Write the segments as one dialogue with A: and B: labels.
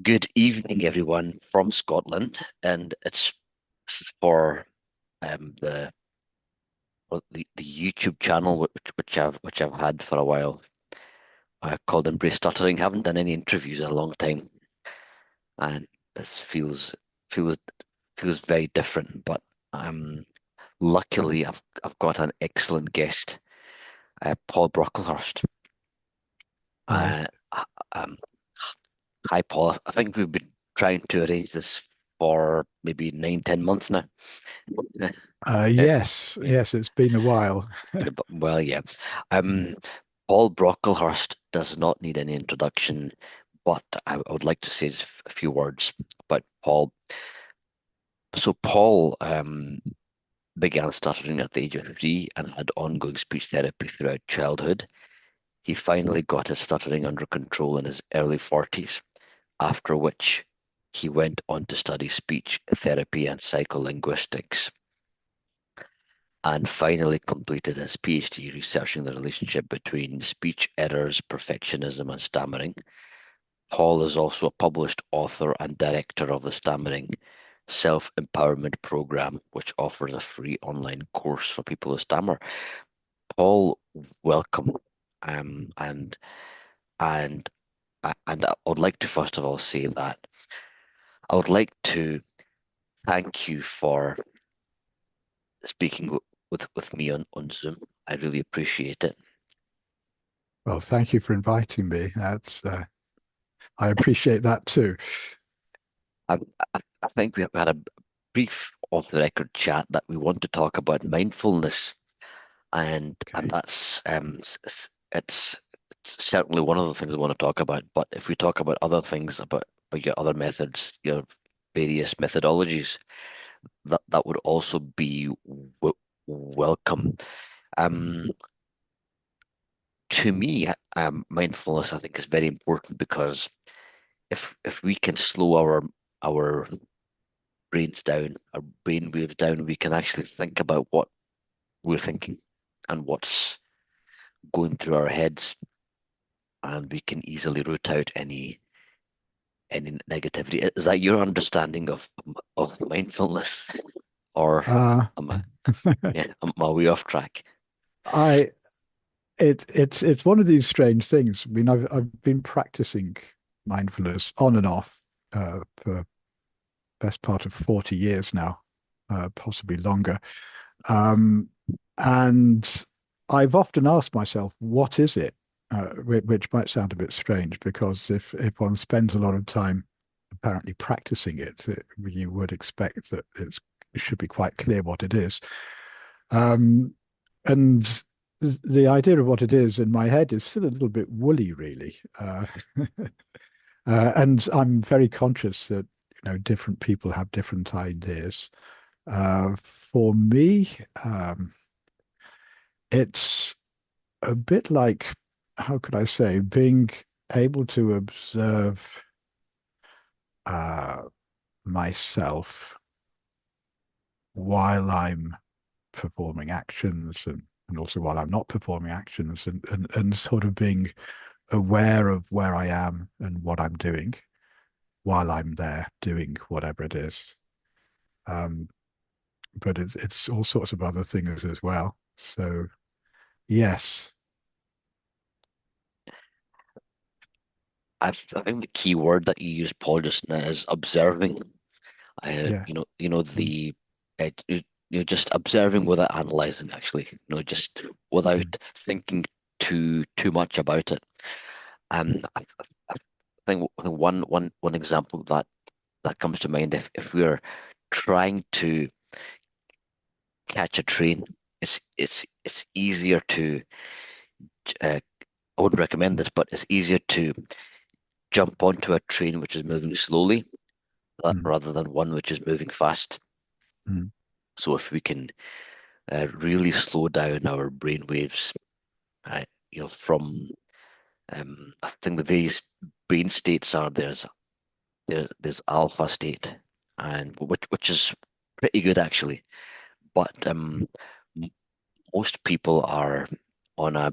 A: Good evening, everyone from Scotland, and it's for the the YouTube channel which I've had for a while, called Embrace Stuttering. Haven't done any interviews in a long time, and this feels feels very different. But luckily, I've got an excellent guest, Paul Brocklehurst.
B: Hi.
A: Uh, um, Hi, Paul. I think we've been trying to arrange this for maybe 9, 10 months now.
B: Yes,
A: Yeah.
B: yes, it's been a while.
A: Well, yeah. Um, Paul Brocklehurst does not need any introduction, but I would like to say just a few words about Paul. So Paul began stuttering at the age of 3 and had ongoing speech therapy throughout childhood. He finally got his stuttering under control in his early 40s, after which he went on to study speech therapy and psycholinguistics, and finally completed his PhD researching the relationship between speech errors, perfectionism, and stammering. Paul is also a published author and director of the Stammering Self-Empowerment Program, which offers a free online course for people who stammer. Paul, welcome. Um, and and and I would like to first of all say that I would like to thank you for speaking with me on Zoom. I really appreciate it.
B: Well, thank you for inviting me. I appreciate that too.
A: I, I think we have had a brief off the record chat that we want to talk about mindfulness, and
B: Okay.
A: that's it's certainly one of the things I want to talk about. But if we talk about other things, about your other methods, your various methodologies, that would also be welcome. Um, to me, mindfulness I think is very important because if we can slow our brains down, our brain waves down, we can actually think about what we're thinking and what's going through our heads, and we can easily root out any negativity. Is that your understanding of mindfulness, or
B: Uh,
A: am I, yeah, am I way off track?
B: I it's one of these strange things. I mean, I've been practicing mindfulness on and off for best part of 40 years now, possibly longer. Um, and I've often asked myself, what is it? Which might sound a bit strange because if one spends a lot of time apparently practicing it, you would expect that it should be quite clear what it is. Um, and the idea of what it is in my head is still a little bit woolly, really. And I'm very conscious that different people have different ideas. For me, it's a bit like, how could I say, being able to observe uh, myself while I'm performing actions and also while I'm not performing actions and sort of being aware of where I am and what I'm doing while I'm there doing whatever it is. Um, but it's all sorts of other things as well. So, yes,
A: I think the key word that you used, Paul, just now is observing.
B: yeah,
A: You're just observing without analyzing, actually, just
B: mm,
A: without thinking too much about it. I think one example that comes to mind, if we're trying to catch a train, it's easier to I wouldn't recommend this, but it's easier to jump onto a train which is moving slowly,
B: mm,
A: rather than one which is moving fast.
B: mm,
A: So if we can really slow down our brain waves, from I think the various brain states are there's alpha state, and which is pretty good actually. But m- most people are on a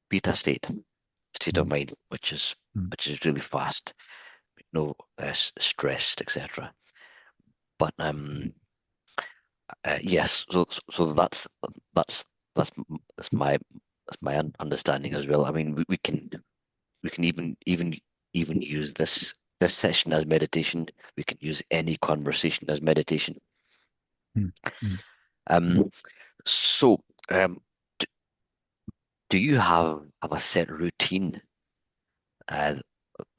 A: beta state of
B: mm,
A: mind, which is
B: mm,
A: really fast. no stressed, etc. But yes, so that's that's that's my understanding as well. I mean, we can even use this session as meditation. We can use any conversation as meditation.
B: Mm, mm.
A: Um, so d- do you have a set routine uh,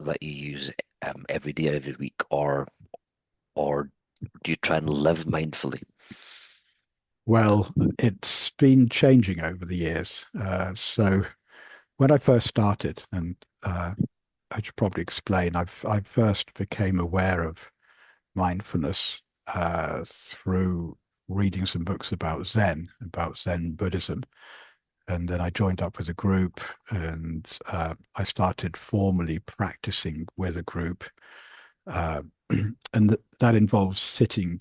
A: that you use every day, every week, or do you try and live mindfully?
B: Well, it's been changing over the years. So when I first started, and I should probably explain, I first became aware of mindfulness through reading some books about Zen Buddhism. And then I joined up with a group and I started formally practicing with a group. Uh, and that involves sitting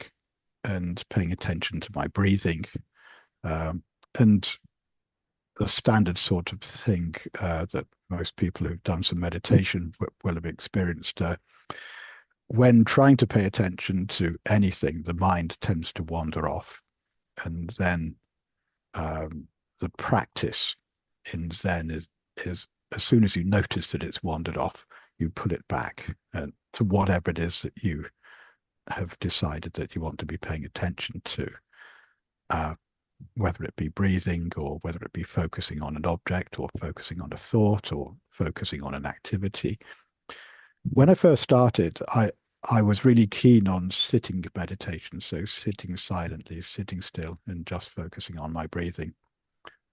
B: and paying attention to my breathing. Um, and the standard sort of thing that most people who've done some meditation will have experienced. When trying to pay attention to anything, the mind tends to wander off. And then the practice in Zen is as soon as you notice that it's wandered off, you pull it back to whatever it is that you have decided that you want to be paying attention to, uh, whether it be breathing or whether it be focusing on an object or focusing on a thought or focusing on an activity. When I first started, I was really keen on sitting meditation, so sitting silently, sitting still, and just focusing on my breathing.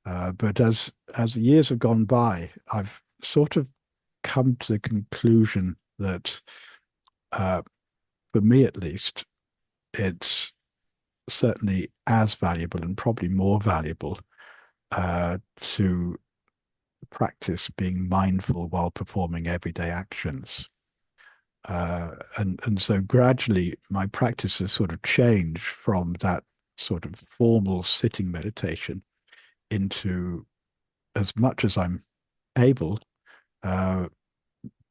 B: But as the years have gone by, I've sort of come to the conclusion that, uh, for me at least, it's certainly as valuable and probably more valuable to practice being mindful while performing everyday actions. And so gradually my practice has sort of changed from that sort of formal sitting meditation into, as much as I'm able, uh,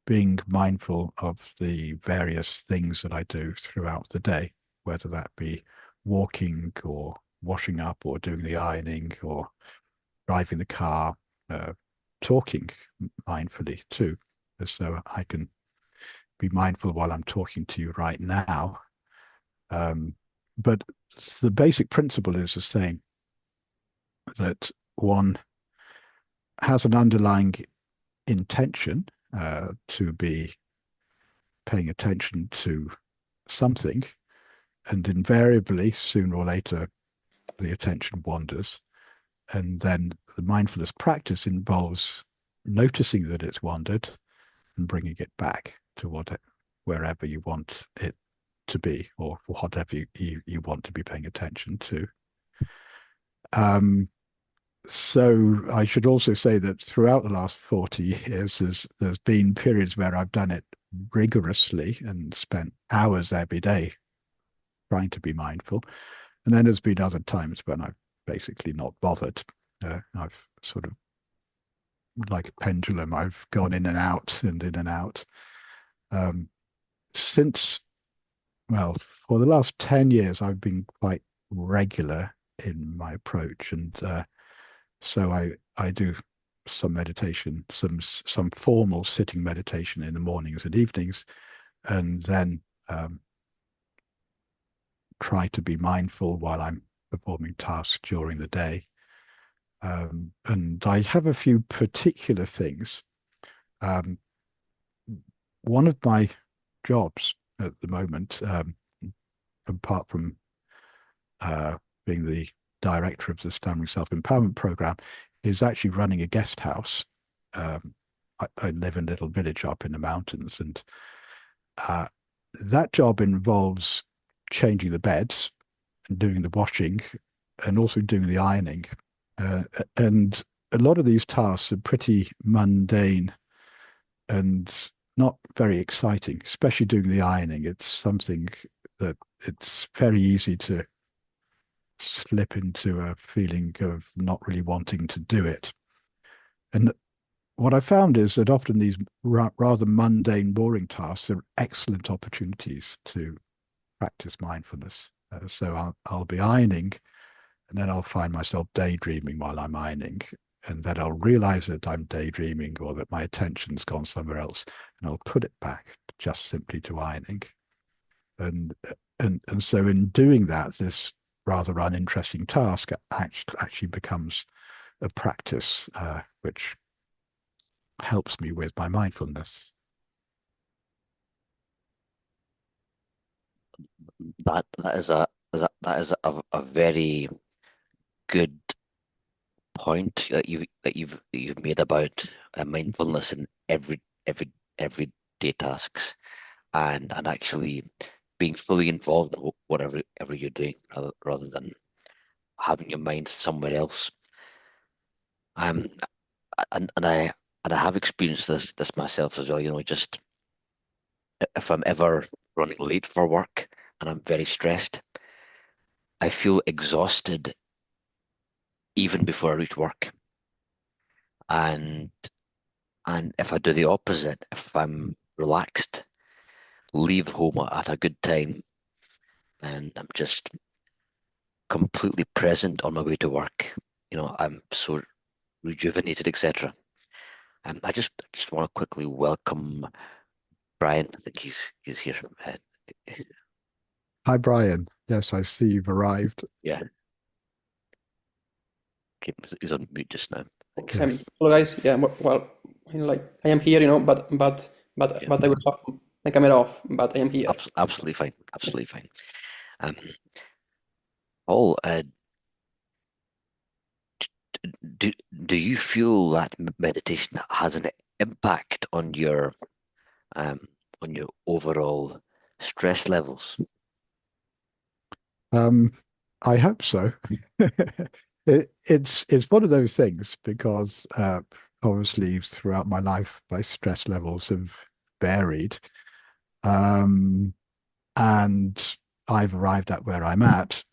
B: being mindful of the various things that I do throughout the day, whether that be walking or washing up or doing the ironing or driving the car, uh, talking mindfully too, as though I can be mindful while I'm talking to you right now. Um, but the basic principle is the same, that one has an underlying intention to be paying attention to something, and invariably, sooner or later, the attention wanders. And then the mindfulness practice involves noticing that it's wandered and bringing it back to wherever you want it to be, or whatever you want to be paying attention to. Um, so I should also say that throughout the last 40 years, there's been periods where I've done it rigorously and spent hours every day trying to be mindful. And then there's been other times when I've basically not bothered. I've sort of, like a pendulum, I've gone in and out and in and out. Um, since, well, for the last 10 years, I've been quite regular in my approach. And so I do some meditation, some formal sitting meditation in the mornings and evenings, and then try to be mindful while I'm performing tasks during the day. And I have a few particular things. Um, one of my jobs at the moment, apart from being the director of the Stammering Self-Empowerment Program, is actually running a guest house. I live in a little village up in the mountains, and uh, that job involves changing the beds and doing the washing and also doing the ironing. Uh, and a lot of these tasks are pretty mundane and not very exciting, especially doing the ironing. It's something that it's very easy to slip into a feeling of not really wanting to do it. And what I found is that often these rather mundane, boring tasks are excellent opportunities to practice mindfulness. So I'll be ironing, and then I'll find myself daydreaming while I'm ironing. And then I'll realize that I'm daydreaming or that my attention's gone somewhere else, and I'll put it back just simply to ironing. And and so in doing that, this rather uninteresting task actually becomes a practice, which helps me with my mindfulness.
A: That is a very good point that you've made about mindfulness in everyday tasks, and actually being fully involved in whatever you're doing, rather than having your mind somewhere else. Um, and I have experienced this myself as well. Just if I'm ever running late for work and I'm very stressed, I feel exhausted even before I reach work. And and if I do the opposite, if I'm relaxed, leave home at a good time, and I'm just completely present on my way to work, I'm so rejuvenated, etc. I just want to quickly welcome Brian. I think he's here.
B: Hi, Brian. Yes, I see you've arrived.
A: Yeah, okay, he's on mute just now. Thanks.
B: Yes.
C: Hello guys. Yeah, well, I mean, like I am here,
A: Yeah,
C: but I will have my camera off, but I am here.
A: absolutely fine. Absolutely fine. Um, Paul, do do you feel that meditation has an impact um on your overall stress levels?
B: Um, I hope so. It's one of those things because obviously throughout my life, my stress levels have varied. Um, and I've arrived at where I'm at.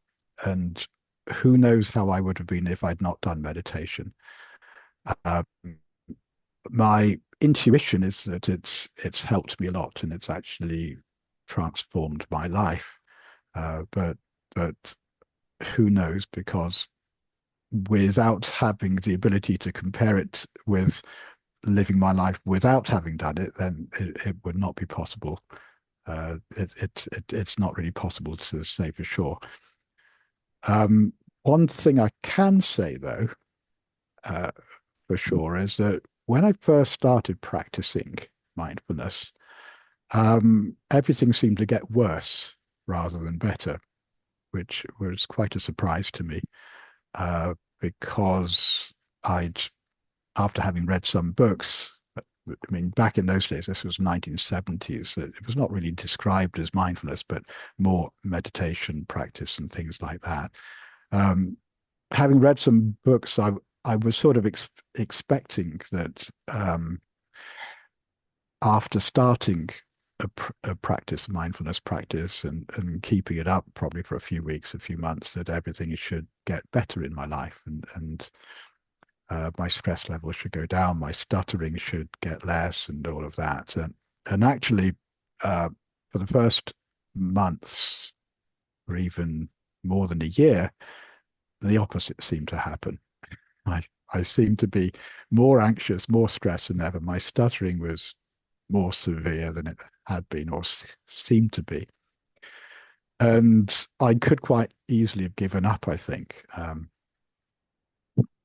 B: And who knows how I would have been if I'd not done meditation. Uh, my intuition is that it's helped me a lot and it's actually transformed my life. But who knows? Because without having the ability to compare it with living my life without having done it, then it would not be possible. It's not really possible to say for sure. One thing I can say though, uh, for sure, is that when I first started practicing mindfulness, everything seemed to get worse rather than better, which was quite a surprise to me, because I'd, after having read some books, I mean, back in those days, this was 1970s. It was not really described as mindfulness, but more meditation practice and things like that. Um, Having read some books, I was sort of expecting that after starting a practice, mindfulness practice, and keeping it up probably for a few weeks, a few months, that everything should get better in my life, and my stress level should go down, my stuttering should get less, and all of that. And actually, uh, for the first months, or even more than a year, the opposite seemed to happen. I, I seemed to be more anxious, more stressed than ever. My stuttering was more severe than it had been or seemed to be. And I could quite easily have given up, I think.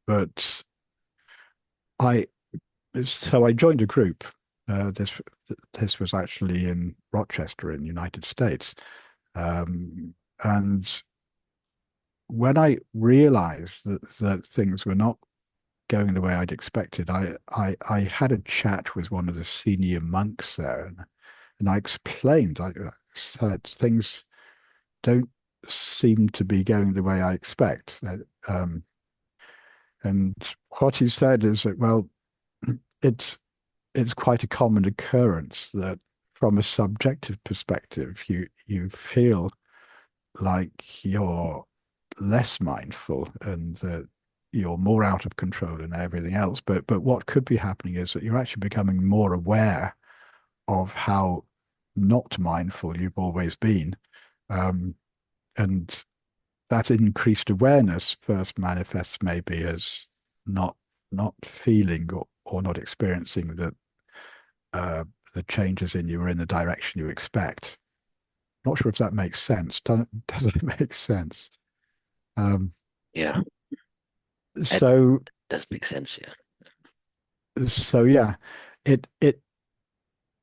B: But I so I joined a group. This was actually in Rochester in the United States. Um, and when I realized that things were not going the way I'd expected, I had a chat with one of the senior monks there, and I explained, I said things don't seem to be going the way I expect. And what he said is that, well, it's it's quite a common occurrence that from a subjective perspective, you feel like you're less mindful and that you're more out of control and everything else. But what could be happening is that you're actually becoming more aware of how not mindful you've always been. Um, and that increased awareness first manifests maybe as not not feeling or not experiencing uh, the changes in you or in the direction you expect. Not sure if that makes sense. Does it make sense? Um,
A: Yeah, it
B: so
A: does make sense. Yeah.
B: so yeah, it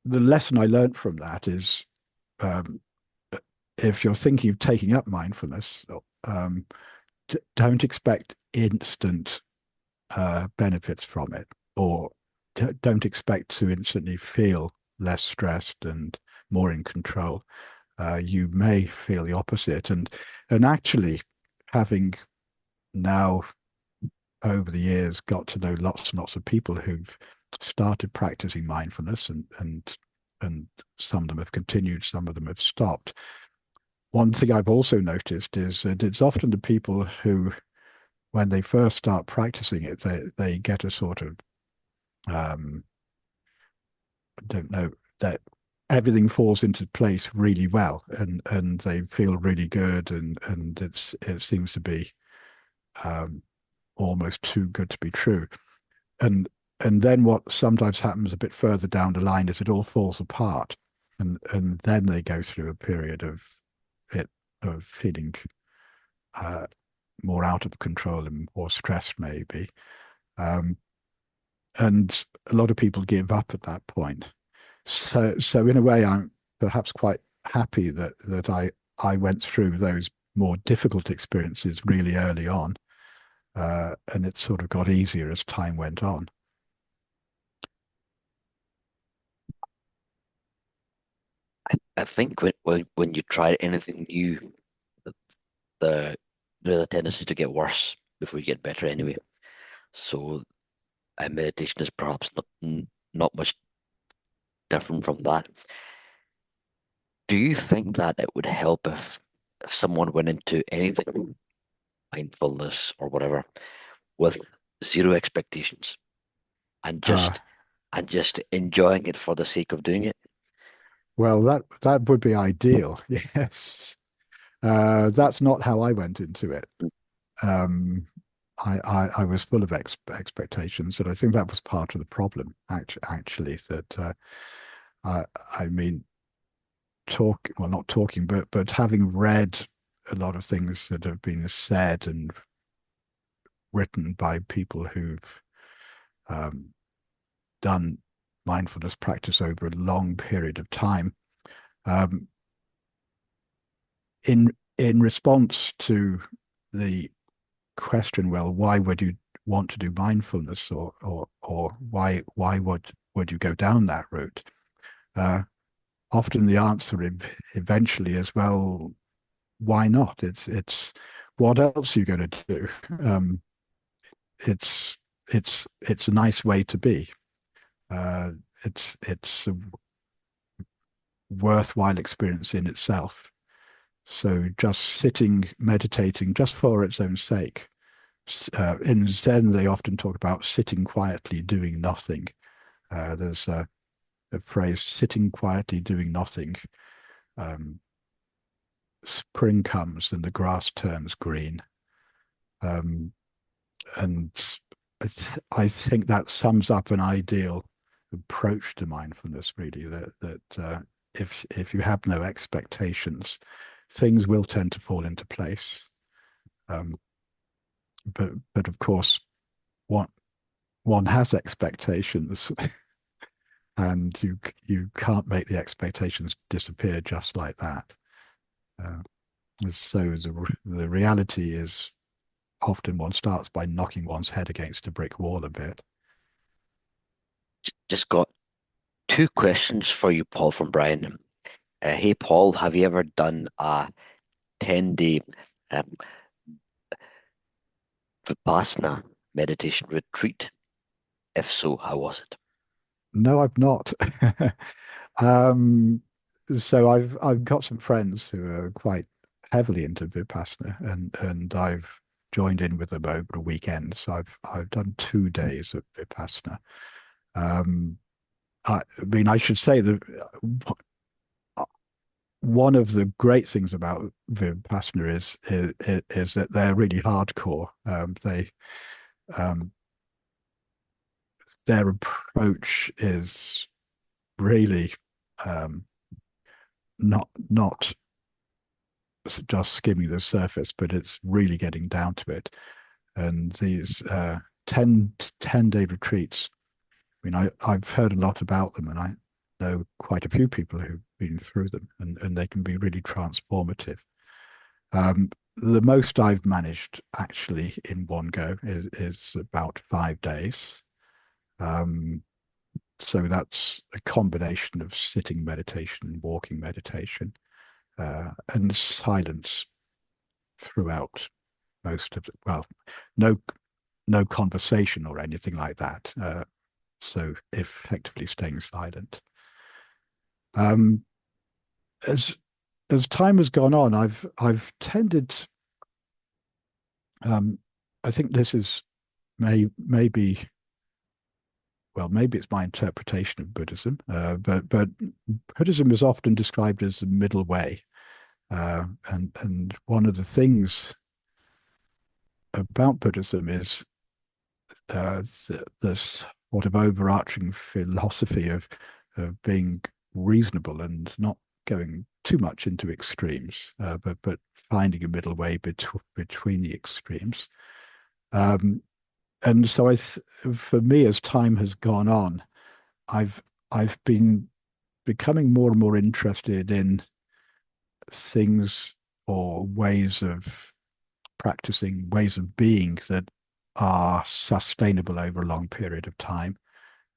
B: the lesson I learned from that is um, if you're thinking of taking up mindfulness, um, don't expect instant benefits from it, or don't expect to instantly feel less stressed and more in control. You may feel the opposite, and actually, having now over the years got to know lots and lots of people who've started practicing mindfulness, and some of them have continued, some of them have stopped. One thing I've also noticed is that it's often the people who, when they first start practicing it, they get a sort of I don't know, that everything falls into place really well, and they feel really good, and it seems to be um, almost too good to be true. And and then what sometimes happens a bit further down the line is it all falls apart, and then they go through a period it of feeling uh, more out of control and more stressed maybe. Um, and a lot of people give up at that point. So in a way, I'm perhaps quite happy that I went through those more difficult experiences really early on, and it sort of got easier as time went on.
A: I think when you try anything new, the there's a tendency to get worse before you get better anyway. So meditation is perhaps not much different from that. Do you think that it would help if someone went into anything, mindfulness or whatever, with zero expectations and
B: Uh,
A: just enjoying it for the sake of doing it?
B: well, that would be ideal. Yes, that's not how I went into it. Um, I was full of expectations, and I think that was part of the problem. Actually, that I I mean, not talking, but having read a lot of things that have been said and written by people who've um, done mindfulness practice over a long period of time. Um, in response to the question, well, why would you want to do mindfulness, or why would you go down that route? Uh, Often the answer eventually is, well, why not? It's what else are you going to do? Um, it's it's a nice way to be. Uh, it's a worthwhile experience in itself. So just sitting, meditating, just for its own sake. In Zen, they often talk about sitting quietly, doing nothing. There's a phrase, sitting quietly, doing nothing. Um, Spring comes and the grass turns green. Um, and I think that sums up an ideal approach to mindfulness, really, that if you have no expectations, things will tend to fall into place. Um, but of course, one one has expectations, and you can't make the expectations disappear just like that. Uh, so the reality is often one starts by knocking one's head against a brick wall a bit.
A: Just got two questions for you, Paul, from Brian. Hey, Paul, have you ever done a 10-day um, Vipassana meditation retreat? If so, how was it?
B: No, I've not. um, so I've got some friends who are quite heavily into Vipassana, and I've joined in with them over a weekend. So I've done 2 days of Vipassana. Um, I mean, I should say that one of the great things about Vipassana is that they're really hardcore. Um, their approach is really um, not just skimming the surface, but it's really getting down to it. And these 10-day retreats, I mean, I've heard a lot about them, and I know quite a few people who've been through them, and they can be really transformative. The most I've managed actually in one go is about 5 days. Um, so that's a combination of sitting meditation, walking meditation, and silence throughout most of it. Well, no no conversation or anything like that. So effectively staying silent. Um, as as time has gone on, I've tended. Um, I think this is maybe well, maybe it's my interpretation of Buddhism, but Buddhism is often described as the middle way, and one of the things about Buddhism is this sort of overarching philosophy of being reasonable and not going too much into extremes, but finding a middle way between the extremes. Um, and so for me, as time has gone on, I've I've been becoming more and more interested in things or ways of practicing, ways of being that are sustainable over a long period of time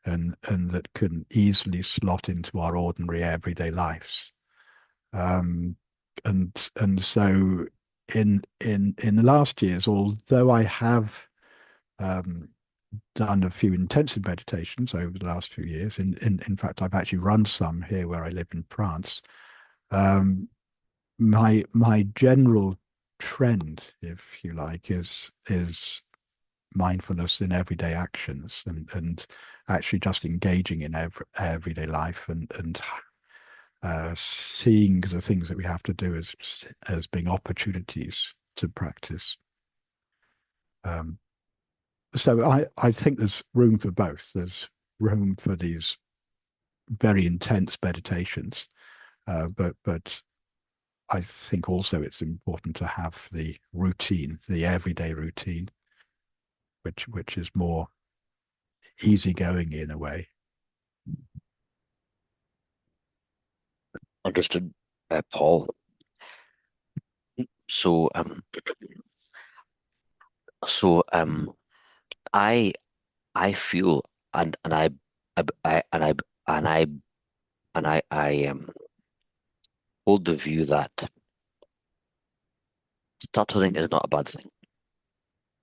B: and that can easily slot into our ordinary everyday lives. Um, and so in the last years, although I have um, done a few intensive meditations over the last few years, in fact, I've actually run some here where I live in France. Um, my general trend, if you like, is mindfulness in everyday actions and actually just engaging in everyday life and seeing the things that we have to do as being opportunities to practice. Um, so I think there's room for both. There's room for these very intense meditations, but I think also it's important to have the routine, the everyday routine, which is more easygoing in a way.
A: Understood, Paul. So, so I I feel and I and I I hold the view that stuttering is not a bad thing.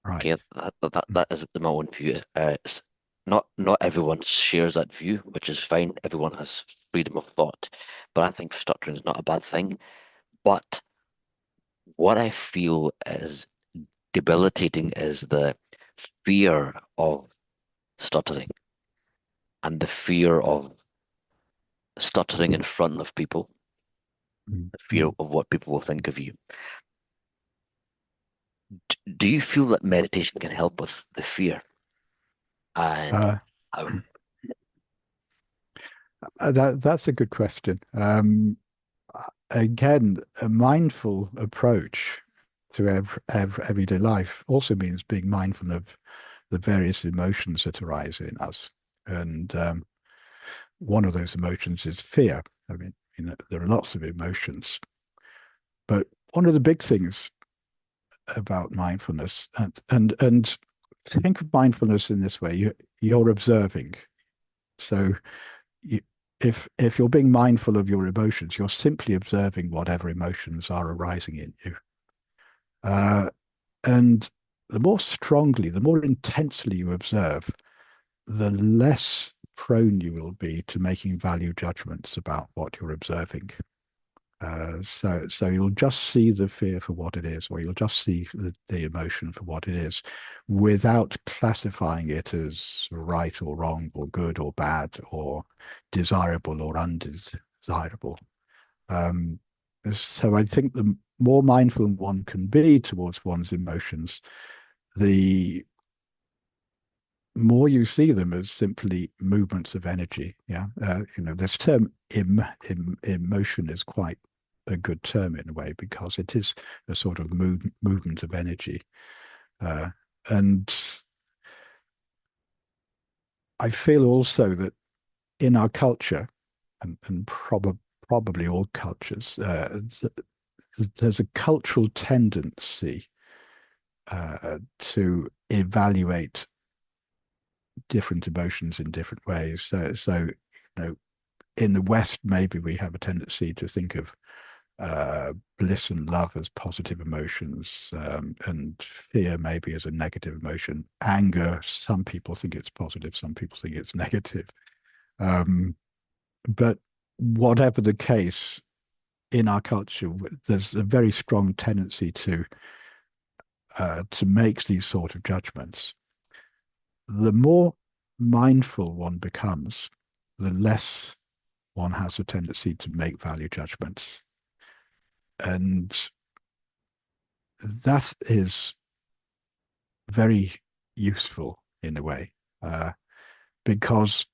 B: Right.
A: Okay, that is my own view. Not everyone shares that view, which is fine. Everyone has freedom of thought, but I think stuttering is not a bad thing. But what I feel is debilitating is the fear of stuttering and the fear of stuttering in front of people, the fear
B: Mm.
A: of what people will think of you. Do you feel that meditation can help with the fear? And
B: Uh,
A: how?
B: that's a good question. Again, a mindful approach to everyday life also means being mindful of the various emotions that arise in us. And one of those emotions is fear. I mean, there are lots of emotions, but one of the big things about mindfulness and think of mindfulness in this way: you're observing. So you, if you're being mindful of your emotions, you're simply observing whatever emotions are arising in you. Uh, and the more strongly, the more intensely you observe, the less prone you will be to making value judgments about what you're observing. So you'll just see the fear for what it is, or you'll just see the emotion for what it is, without classifying it as right or wrong, or good or bad, or desirable or undesirable. Um, so I think the more mindful one can be towards one's emotions, the more you see them as simply movements of energy. Yeah, this term emotion is quite a good term in a way, because it is a sort of movement of energy. Uh, and I feel also that in our culture, and probably all cultures, there's a cultural tendency to evaluate different emotions in different ways. In the West, maybe we have a tendency to think of bliss and love as positive emotions, and fear maybe as a negative emotion. Anger, some people think it's positive, some people think it's negative. But whatever the case, in our culture, there's a very strong tendency to make these sort of judgments. The more mindful one becomes, the less one has a tendency to make value judgments. And that is very useful in a way, because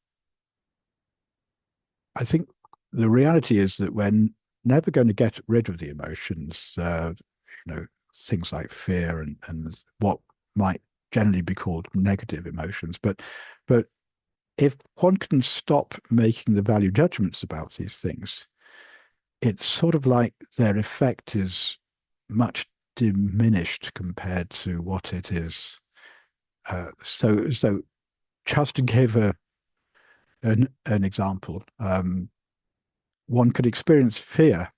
B: I think the reality is that we're never going to get rid of the emotions, things like fear and what might generally be called negative emotions. But if one can stop making the value judgments about these things, it's sort of like their effect is much diminished compared to what it is. So just to give an example, one could experience fear,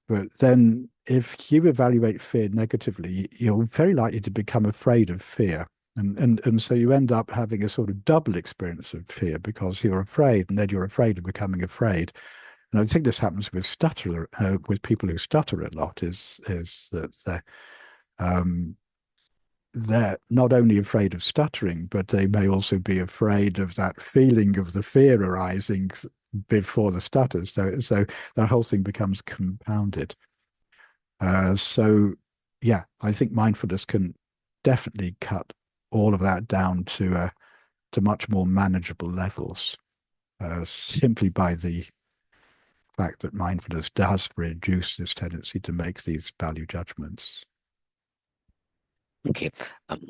B: but then if you evaluate fear negatively, you're very likely to become afraid of fear. And so you end up having a sort of double experience of fear, because you're afraid, and then you're afraid of becoming afraid. And I think this happens with people who stutter a lot, is that um, they're not only afraid of stuttering, but they may also be afraid of that feeling of the fear arising before the stutter. So the whole thing becomes compounded. So yeah, I think mindfulness can definitely cut all of that down to much more manageable levels, simply by the fact that mindfulness does reduce this tendency to make these value judgments.
A: Okay. Um,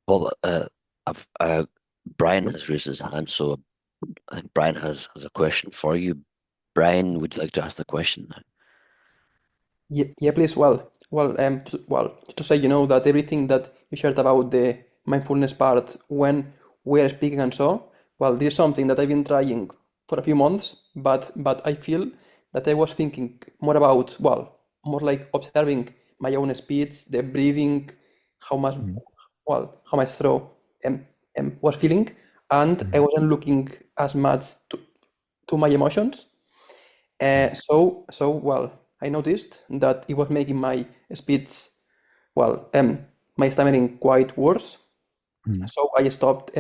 A: well, Brian has raised his hand, so I think Brian has a question for you. Brian, would you like to ask the question?
C: Yeah, please. To say, that everything that you shared about the mindfulness part when we are speaking and so, this is something that I've been trying for a few months, but I feel that I was thinking more about, more like observing my own speech, the breathing, how much,
B: Mm,
C: how my throat was feeling, and I
B: mm,
C: wasn't looking as much to my emotions.
B: mm,
C: I noticed that it was making my speech, well, um, my stammering quite worse.
B: mm,
C: So I stopped,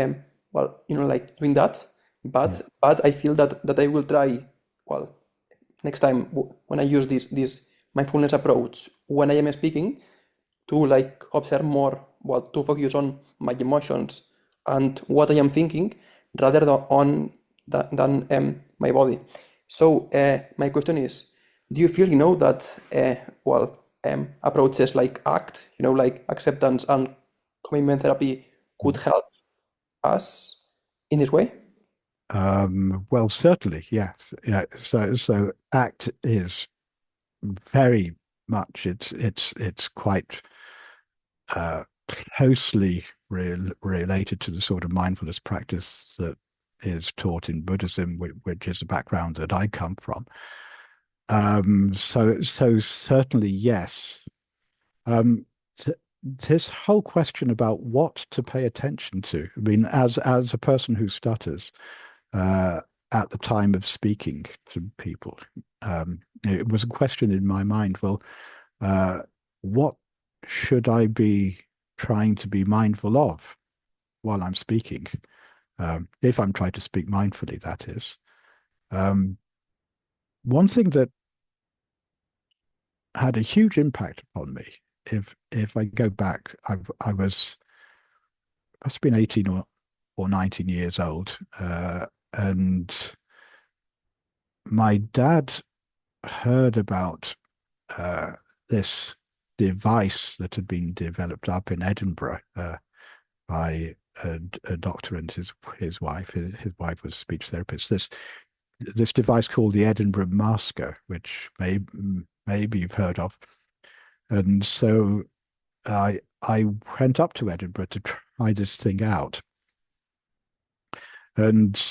C: like doing that.
B: mm,
C: But I feel that I will try, well, next time when I use this mindfulness approach when I am speaking, to like observe more, to focus on my emotions and what I am thinking, rather than my body. So my question is, do you feel that approaches like ACT, like acceptance and commitment therapy, could
B: mm.
C: help us in this way?
B: Well, certainly, yes. Yeah. So ACT is very much, it's quite uh, closely related to the sort of mindfulness practice that is taught in Buddhism, which is the background that I come from. So certainly yes. Um, this whole question about what to pay attention to. I mean, as a person who stutters, uh, at the time of speaking to people. It was a question in my mind, well, what should I be trying to be mindful of while I'm speaking? If I'm trying to speak mindfully, that is. One thing that had a huge impact upon me, if I go back, I must have been 18 or 19 years old, and my dad heard about this device that had been developed up in Edinburgh by a doctor and his wife. His wife was a speech therapist. This device called the Edinburgh Masker, which maybe you've heard of. And so I went up to Edinburgh to try this thing out. And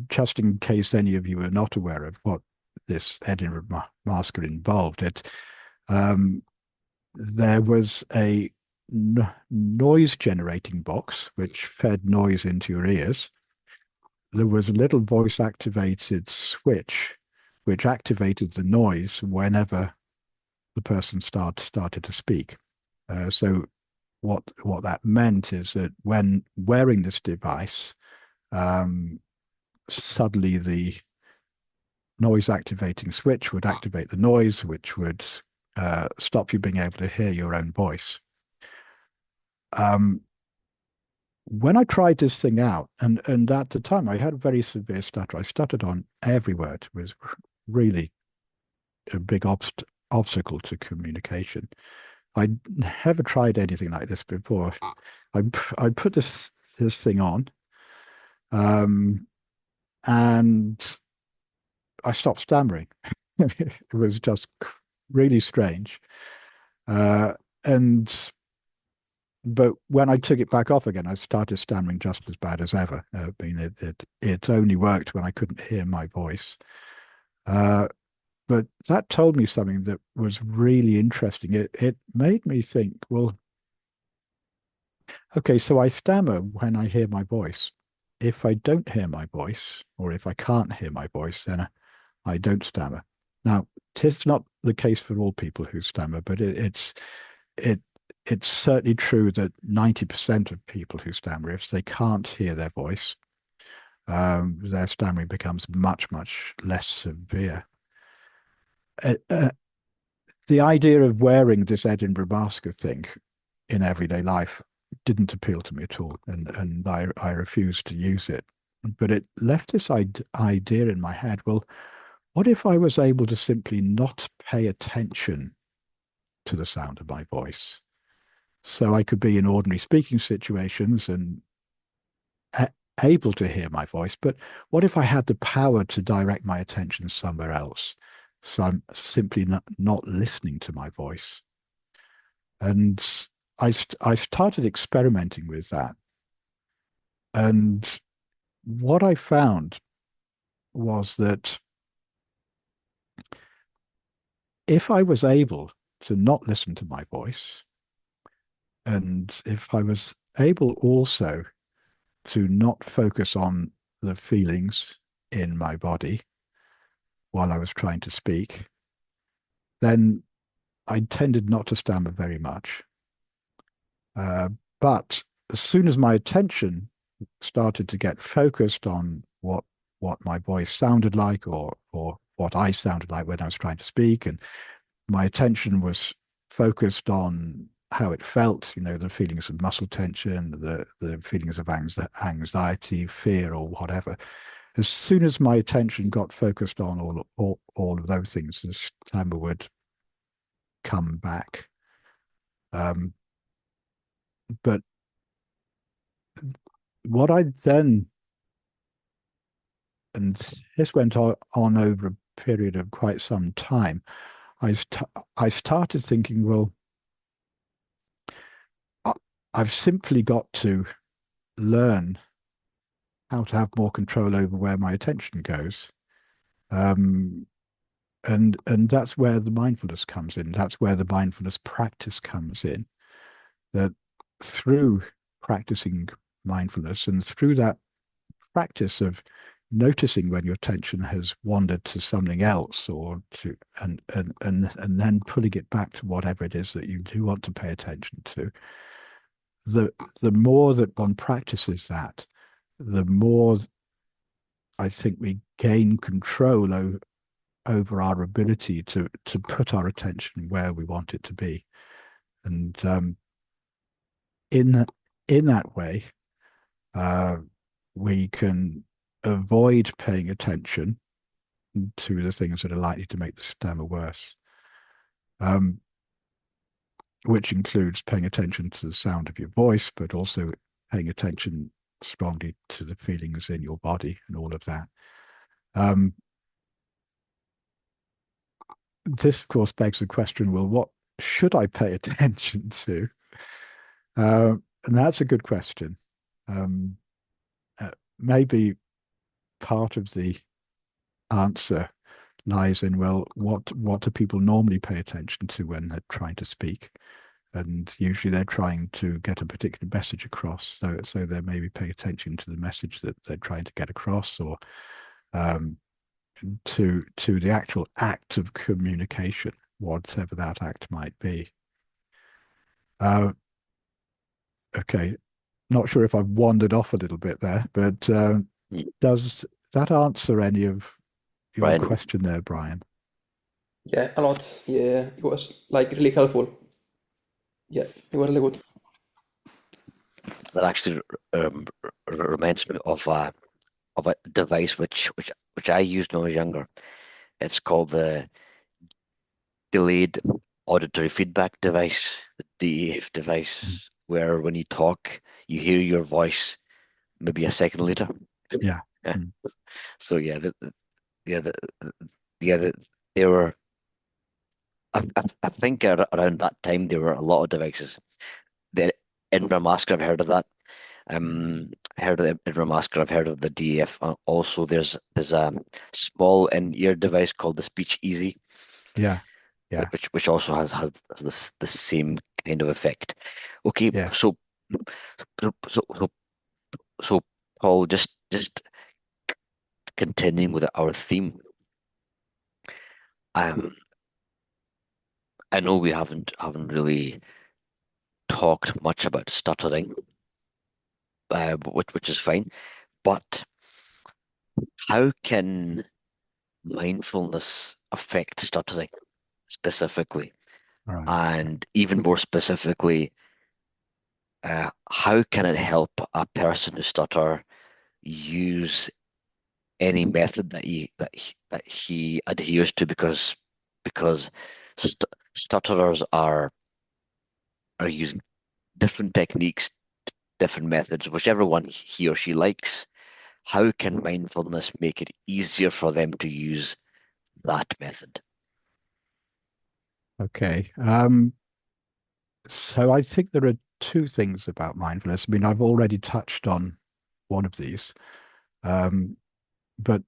B: just in case any of you are not aware of what this Edinburgh Masker involved, there was a noise generating box which fed noise into your ears. There was a little voice activated switch which activated the noise whenever the person started to speak. So what that meant is that when wearing this device, suddenly the noise activating switch would activate the noise, which would stop you being able to hear your own voice. When I tried this thing out, and at the time I had a very severe stutter. I stuttered on every word. It was really a big obstacle to communication. I'd never tried anything like this before. I put this thing on, and I stopped stammering. It was just really strange. And but when I took it back off again, I started stammering just as bad as ever. I mean, it only worked when I couldn't hear my voice. But that told me something that was really interesting. It made me think, well, okay, so I stammer when I hear my voice. If I don't hear my voice, or if I can't hear my voice, then I don't stammer. Now, it's not the case for all people who stammer, but it's certainly true that 90% of people who stammer, if they can't hear their voice, their stammering becomes much, much less severe. The idea of wearing this Edinburgh Masker thing in everyday life didn't appeal to me at all, and I refused to use it. But it left this idea in my head, well, what if I was able to simply not pay attention to the sound of my voice? So I could be in ordinary speaking situations and able to hear my voice, but what if I had the power to direct my attention somewhere else? So I'm simply not listening to my voice. And I started experimenting with that. And what I found was that if I was able to not listen to my voice, and if I was able also to not focus on the feelings in my body while I was trying to speak, then I tended not to stammer very much. But as soon as my attention started to get focused on what my voice sounded like, or what I sounded like when I was trying to speak, and my attention was focused on how it felt, the feelings of muscle tension, the feelings of anxiety, fear, or whatever. As soon as my attention got focused on all of those things, the stammer would come back. But what I then, and this went on over a period of quite some time, I started thinking, well, I've simply got to learn how to have more control over where my attention goes. And that's where the mindfulness comes in. That's where the mindfulness practice comes in. That through practicing mindfulness and through that practice of noticing when your attention has wandered to something else, or to and then pulling it back to whatever it is that you do want to pay attention to. The more that one practices that, the more I think we gain control over our ability to put our attention where we want it to be. And in that way, uh, we can avoid paying attention to the things that are likely to make the stammer worse, um, which includes paying attention to the sound of your voice, but also paying attention strongly to the feelings in your body and all of that. This, of course, begs the question, well, what should I pay attention to? And that's a good question. Um, Maybe part of the answer lies in, well, what do people normally pay attention to when they're trying to speak? And usually they're trying to get a particular message across. So they maybe pay attention to the message that they're trying to get across, or to the actual act of communication, whatever that act might be. Okay, not sure if I've wandered off a little bit there, but does that answer any of your
A: Brian,
B: question there, Brian?
C: Yeah, a lot. Yeah, it was like really helpful. Yeah, it was really good.
A: that actually reminds me of a device which I used when I was younger. It's called the delayed auditory feedback device, the DAF
B: Mm.
A: device, where when you talk, you hear your voice maybe a second later.
B: Yeah.
A: Yeah.
B: Mm.
A: So yeah, the, yeah, they were. I think around that time there were a lot of devices. The Edinburgh Masker, I've heard of that. I heard of the Edinburgh Masker. I've heard of the DAF. Also, there's a small in-ear device called the Speech Easy,
B: Yeah. Yeah.
A: which also has this the same kind of effect. Okay,
B: Yes.
A: so so Paul, just continuing with our theme. Um, I know we haven't really talked much about stuttering, which is fine. But how can mindfulness affect stuttering specifically?
B: Right.
A: And even more specifically, how can it help a person who stutter use any method that he adheres to? Because stutterers are using different techniques, different methods, whichever one he or she likes. How can mindfulness make it easier for them to use that method?
B: Okay. So I think there are two things about mindfulness. I mean, I've already touched on one of these, um, but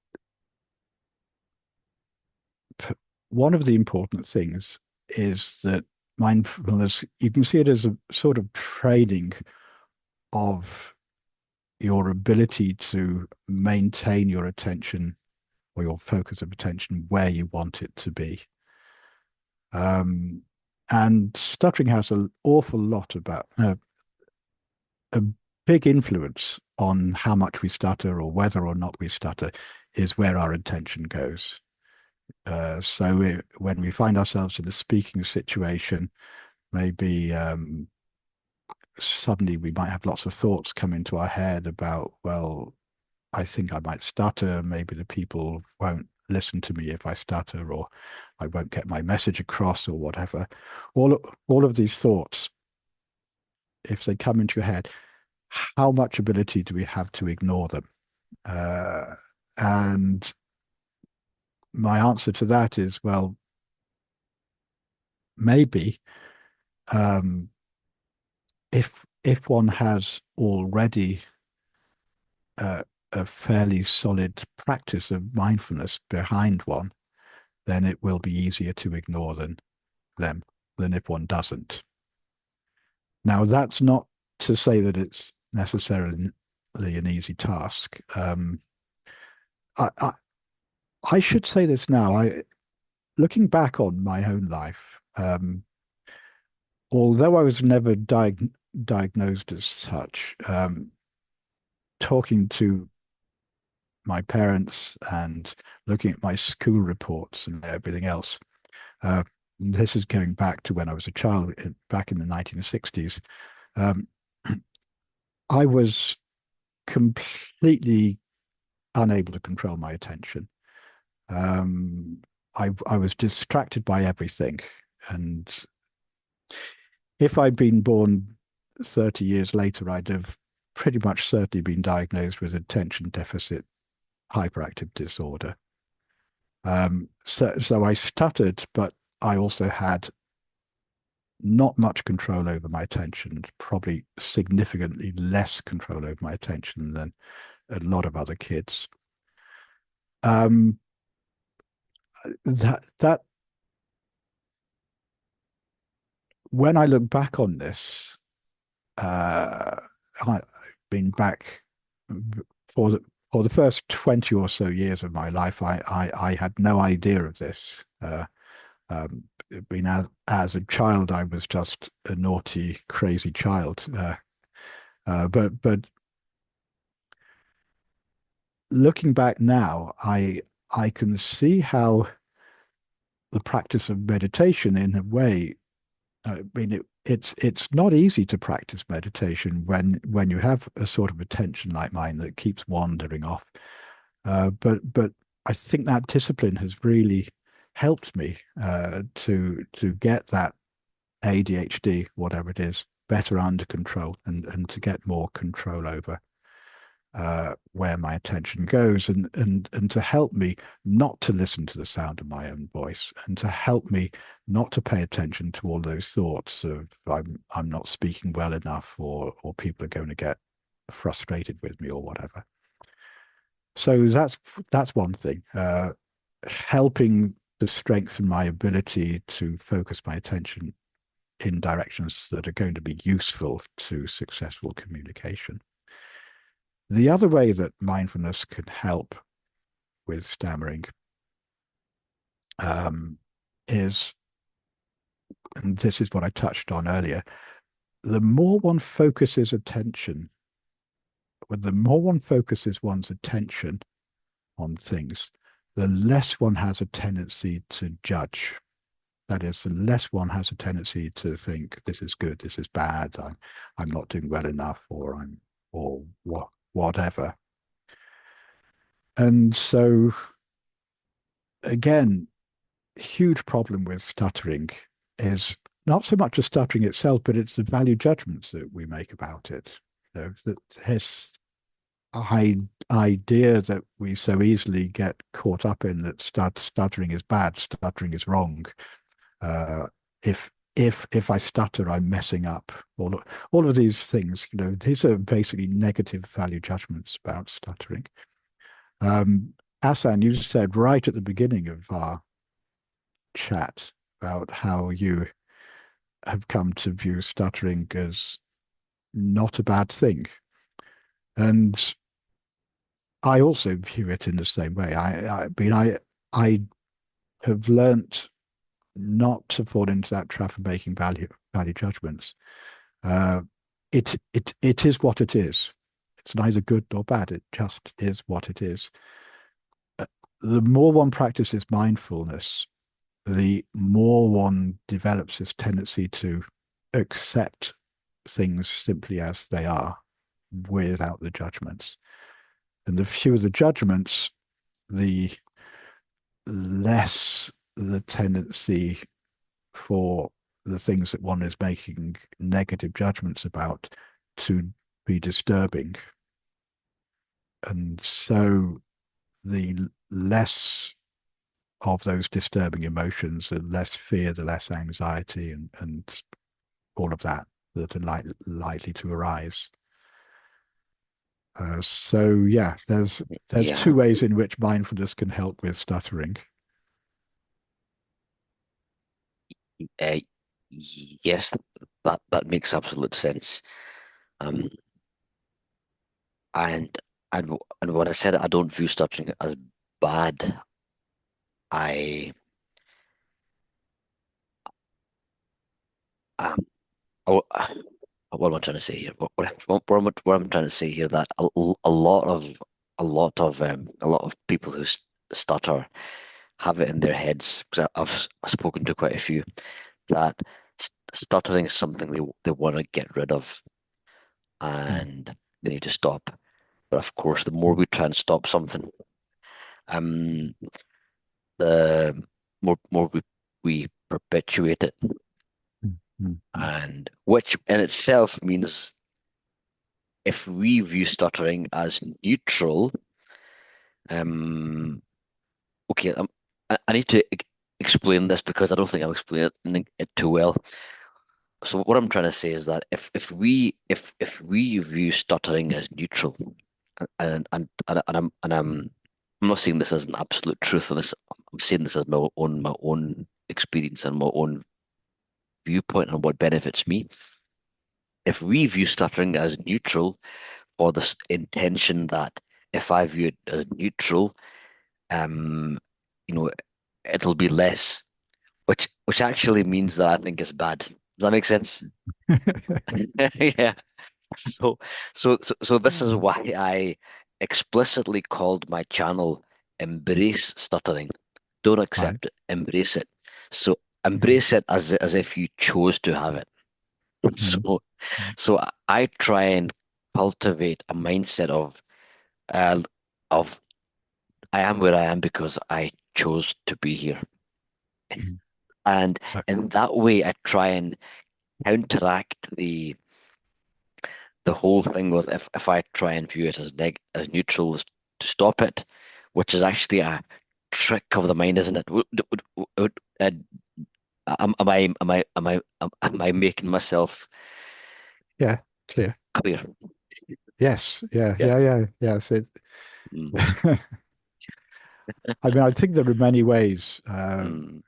B: one of the important things is that mindfulness, you can see it as a sort of training of your ability to maintain your attention or your focus of attention where you want it to be. And stuttering has an awful lot about a big influence on how much we stutter or whether or not we stutter is where our attention goes. When we find ourselves in a speaking situation, maybe suddenly we might have lots of thoughts come into our head about, well, I think I might stutter. Maybe the people won't listen to me if I stutter, or I won't get my message across, or whatever. All of these thoughts, if they come into your head, how much ability do we have to ignore them? Uh, and my answer to that is, well, maybe um, if one has already a fairly solid practice of mindfulness behind one, then it will be easier to ignore them than if one doesn't. Now, that's not to say that it's necessarily an easy task. I should say this now. Looking back on my own life, although I was never diagnosed as such, talking to my parents and looking at my school reports and everything else, this is going back to when I was a child, back in the 1960s. Um, I was completely unable to control my attention. Um, I was distracted by everything. And if I'd been born 30 years later, I'd have pretty much certainly been diagnosed with attention deficit hyperactive disorder. So I stuttered, but I also had not much control over my attention, probably significantly less control over my attention than a lot of other kids. Um, that when I look back on this, I've been back for the for the first 20 or so years of my life. I had no idea of this. Um, as a child, I was just a naughty, crazy child. But looking back now, I can see how the practice of meditation, in a way, I mean, it's not easy to practice meditation when you have a sort of attention like mine that keeps wandering off. But I think that discipline has really helped me to get that ADHD, whatever it is, better under control and to get more control over where my attention goes and to help me not to listen to the sound of my own voice and to help me not to pay attention to all those thoughts of I'm not speaking well enough or people are going to get frustrated with me or whatever. So that's one thing. Helping to strengthen my ability to focus my attention in directions that are going to be useful to successful communication. The other way that mindfulness can help with stammering is, and this is what I touched on earlier, the more one focuses attention, the more one focuses one's attention on things, the less one has a tendency to judge. That is, the less one has a tendency to think this is good, this is bad, I'm not doing well enough, or whatever. And so, again, huge problem with stuttering is not so much the stuttering itself, but it's the value judgments that we make about it. You know, that this idea that we so easily get caught up in that stuttering is bad, stuttering is wrong. Uh, if I stutter, I'm messing up. All of these things, you know, these are basically negative value judgments about stuttering. Asan, you said right at the beginning of our chat about how you have come to view stuttering as not a bad thing. And I also view it in the same way. I mean, I have learnt not to fall into that trap of making value judgments. Uh, it is what it is. It's neither good nor bad. It just is what it is. The more one practices mindfulness, the more one develops this tendency to accept things simply as they are without the judgments. And the fewer the judgments, the less the tendency for the things that one is making negative judgments about to be disturbing. And so the less of those disturbing emotions, the less fear, the less anxiety, and all of that that are likely to arise. So yeah, there's two
A: Yeah,
B: ways in which mindfulness can help with stuttering.
A: uh, yes, that makes absolute sense. Um, and and when I said I don't view stuttering as bad, I um I, what am I trying to say here? What am I trying to say here? That a lot of a lot of people who stutter have it in their heads. Because I've spoken to quite a few that stuttering is something they want to get rid of,
B: mm,
A: and they need to stop. But of course, the more we try and stop something, um, the more we perpetuate it,
B: mm, mm, mm,
A: and which in itself means if we view stuttering as neutral, um, okay, I need to explain this because I don't think I'm explaining it too well. So what I'm trying to say is that if we view stuttering as neutral, I'm not saying this as an absolute truth of this. I'm saying this as my own experience and my own viewpoint on what benefits me. If we view stuttering as neutral for this intention that if I view it as neutral, um, you know, it'll be less, which actually means that I think it's bad. Does that make sense? Yeah. So, so this is
B: mm,
A: why I explicitly called my channel Embrace Stuttering. Don't
B: right.
A: accept it, embrace it. So
B: Mm,
A: embrace it as if you chose to have it.
B: mm,
A: So
B: mm,
A: so I try and cultivate a mindset uh of I am where I am because I chose to be here.
B: mm.
A: And
B: Uh,
A: in that way I try and counteract the whole thing with if I try and view it as neutral as to stop it, which is actually a trick of the mind, isn't it? Am I making myself
B: yeah, clear.
A: clear?
B: Yes, yeah,
A: Yeah.
B: yeah, yeah, yes.
A: Mm,
B: I mean, I think there are many ways
A: mm,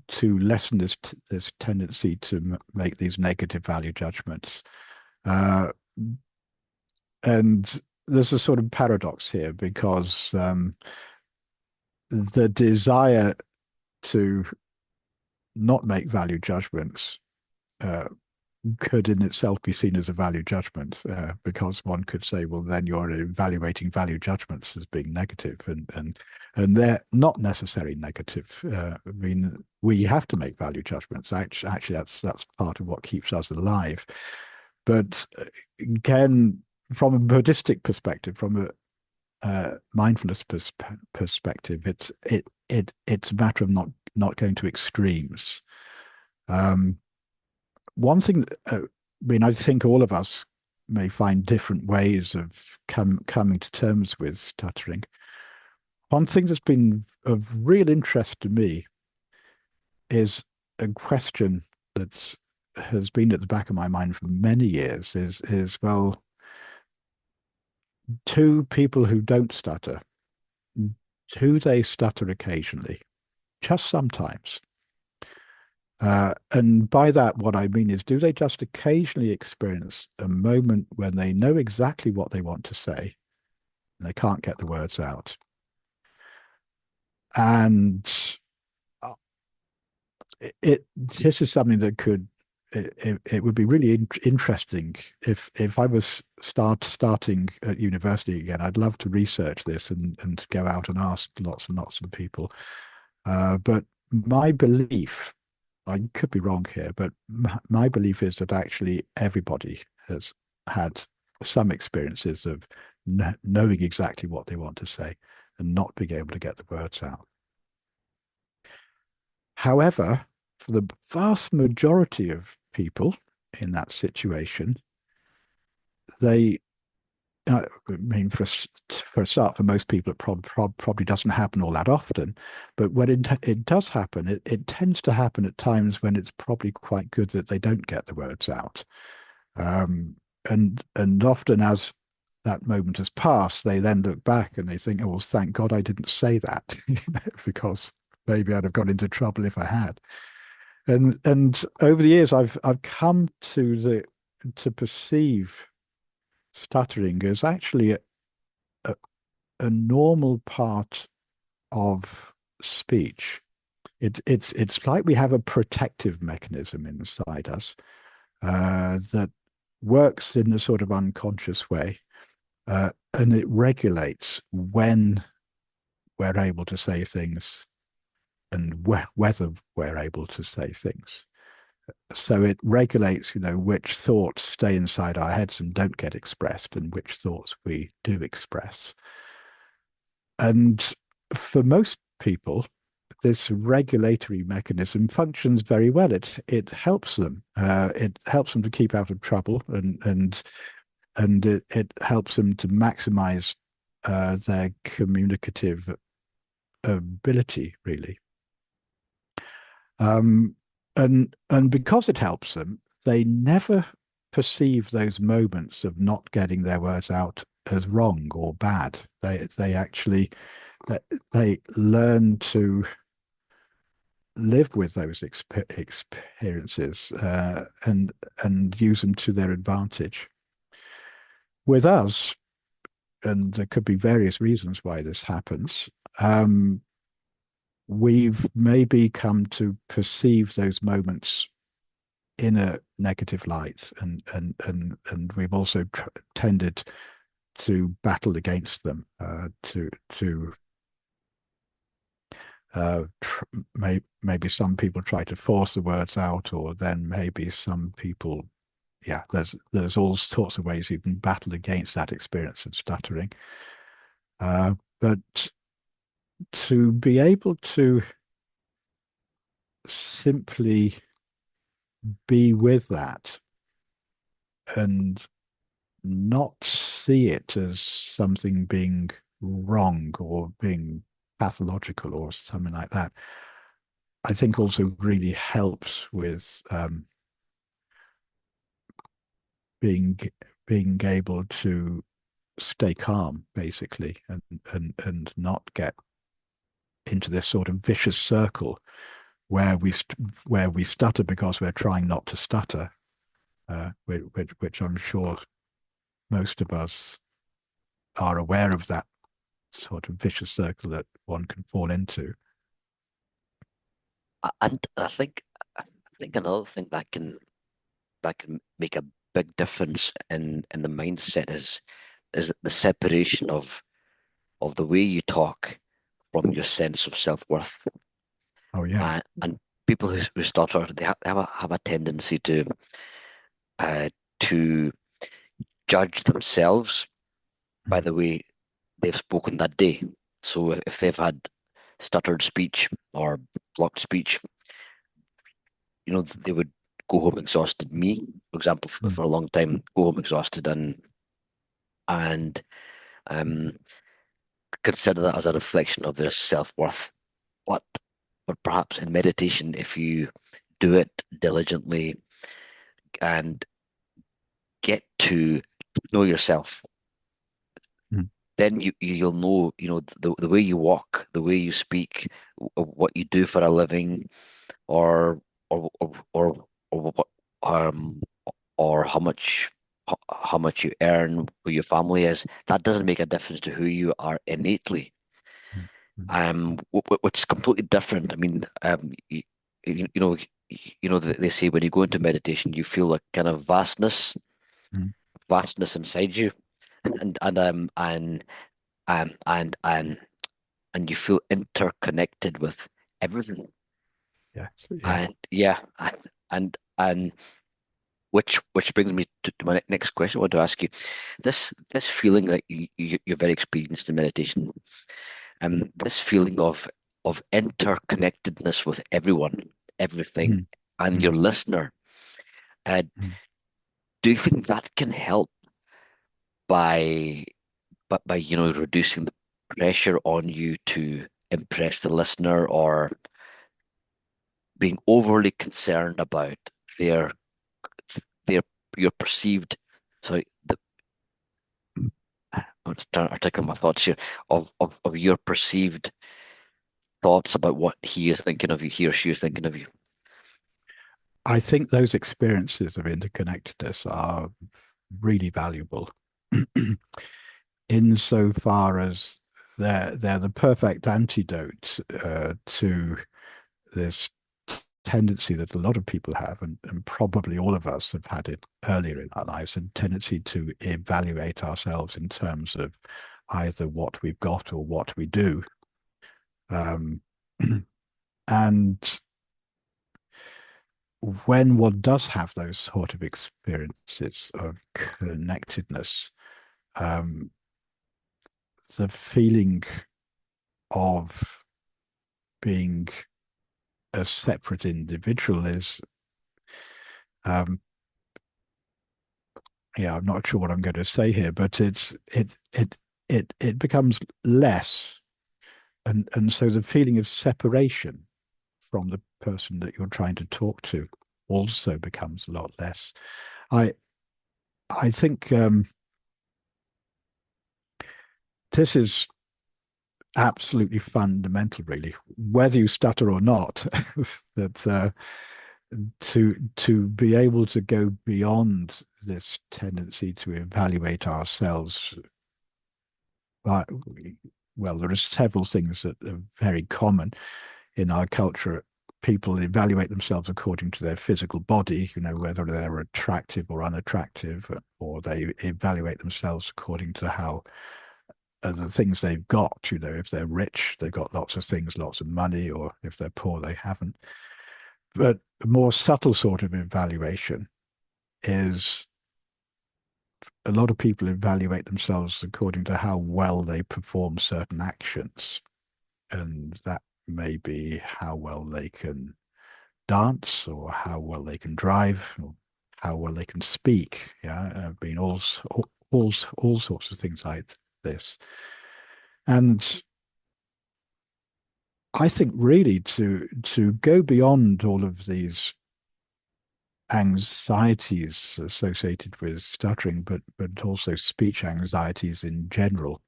B: to lessen this tendency to make these negative value judgments. Uh, and there's a sort of paradox here because the desire to not make value judgments uh, could in itself be seen as a value judgment because one could say, well, then you're evaluating value judgments as being negative, and they're not necessarily negative. I mean, we have to make value judgments. Actually, that's part of what keeps us alive. But again, from a Buddhistic perspective, from a mindfulness perspective, it's a matter of not going to extremes. Um, One thing, I mean, I think all of us may find different ways of coming to terms with stuttering. One thing that's been of real interest to me is a question that has been at the back of my mind for many years is well, two people who don't stutter, do they stutter occasionally? Just sometimes. And by that, what I mean is, do they just occasionally experience a moment when they know exactly what they want to say and they can't get the words out? And this is something that could it would be really interesting if I was starting at university again. I'd love to research this and go out and ask lots and lots of people. But my belief, I could be wrong here, but my belief is that actually everybody has had some experiences of knowing exactly what they want to say and not being able to get the words out. However, for the vast majority of people in that situation, they, I mean, for a start, for most people, it probably doesn't happen all that often. But when it does happen, it tends to happen at times when it's probably quite good that they don't get the words out. Um, and often as that moment has passed, they then look back and they think, oh, well, thank God I didn't say that, because maybe I'd have got into trouble if I had. And over the years, I've come to perceive stuttering is actually a, a normal part of speech. It's like we have a protective mechanism inside us that works in a sort of unconscious way, and it regulates when we're able to say things and whether we're able to say things. So it regulates, which thoughts stay inside our heads and don't get expressed, and which thoughts we do express. And for most people, this regulatory mechanism functions very well. It helps them. It helps them to keep out of trouble, and it helps them to maximize their communicative ability, really. And because it helps them, they never perceive those moments of not getting their words out as wrong or bad. They actually they learn to live with those experiences and use them to their advantage. With us, and there could be various reasons why this happens, we've maybe come to perceive those moments in a negative light, and we've also tended to battle against them, to maybe some people try to force the words out, or then maybe some people, yeah, there's all sorts of ways you can battle against that experience of stuttering. But to be able to simply be with that and not see it as something being wrong or being pathological or something like that, I think also really helps with being being able to stay calm, basically, and not get into this sort of vicious circle where we stutter because we're trying not to stutter, which I'm sure most of us are aware of, that sort of vicious circle that one can fall into.
A: And I think another thing that can make a big difference in the mindset is the separation of the way you talk from your sense of self-worth.
B: Oh yeah.
A: And people who stutter, they have a tendency uh, to judge themselves by
B: Mm,
A: the way they've spoken that day. So if they've had stuttered speech or blocked speech, they would go home exhausted. Me, for example,
B: mm,
A: for a long time, go home exhausted and um, consider that as a reflection of their self-worth. But but perhaps in meditation, if you do it diligently and get to know yourself,
B: mm,
A: then you'll know, the way you walk, the way you speak, what you do for a living, or or what um or how much you earn, who your family is. That doesn't make a difference to who you are innately.
B: mm, mm,
A: Which is completely different. I mean, you, you know, they say when you go into meditation, you feel a kind of
B: mm.
A: vastness inside you, and and you feel interconnected with everything.
B: Yeah. Yeah.
A: And yeah, and which brings me to my next question. I want to ask you this feeling that you're very experienced in meditation, this feeling of interconnectedness with everyone, everything,
B: Mm,
A: and your
B: mm,
A: listener. Uh,
B: mm.
A: do you think that can help by by reducing the pressure on you to impress the listener, or being overly concerned about their their your perceived, sorry, I'm just trying to articulate my thoughts here, of your perceived thoughts about what he is thinking of you, he or she is thinking of you.
B: I think those experiences of interconnectedness are really valuable. insofar as they're the perfect antidote to this tendency that a lot of people have, and probably all of us have had it earlier in our lives, a tendency to evaluate ourselves in terms of either what we've got or what we do. Um, and when one does have those sort of experiences of connectedness, um, the feeling of being a separate individual is, um, yeah, I'm not sure what I'm going to say here, but it becomes less, and so the feeling of separation from the person that you're trying to talk to also becomes a lot less. I I think this is absolutely fundamental, really, whether you stutter or not. That to be able to go beyond this tendency to evaluate ourselves. uh, well, there are several things that are very common in our culture. People evaluate themselves according to their physical body, whether they're attractive or unattractive, or they evaluate themselves according to how the things they've got. If they're rich, they've got lots of things, lots of money, or if they're poor, they haven't. But a more subtle sort of evaluation is a lot of people evaluate themselves according to how well they perform certain actions. And that may be how well they can dance, or how well they can drive, or how well they can speak. Yeah, all sorts of things like this. And I think really to go beyond all of these anxieties associated with stuttering, but also speech anxieties in general,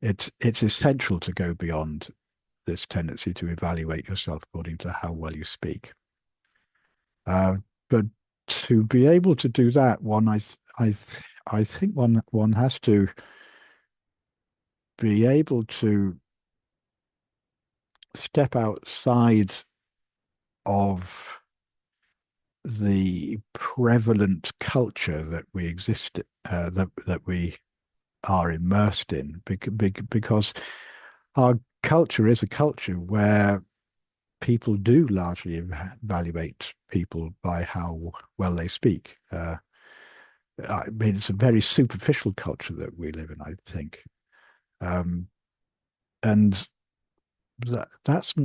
B: it's essential to go beyond this tendency to evaluate yourself according to how well you speak. But to be able to do that, I think one has to be able to step outside of the prevalent culture that we exist, that we are immersed in, because our culture is a culture where people do largely evaluate people by how well they speak. I mean, it's a very superficial culture that we live in, I think, and that's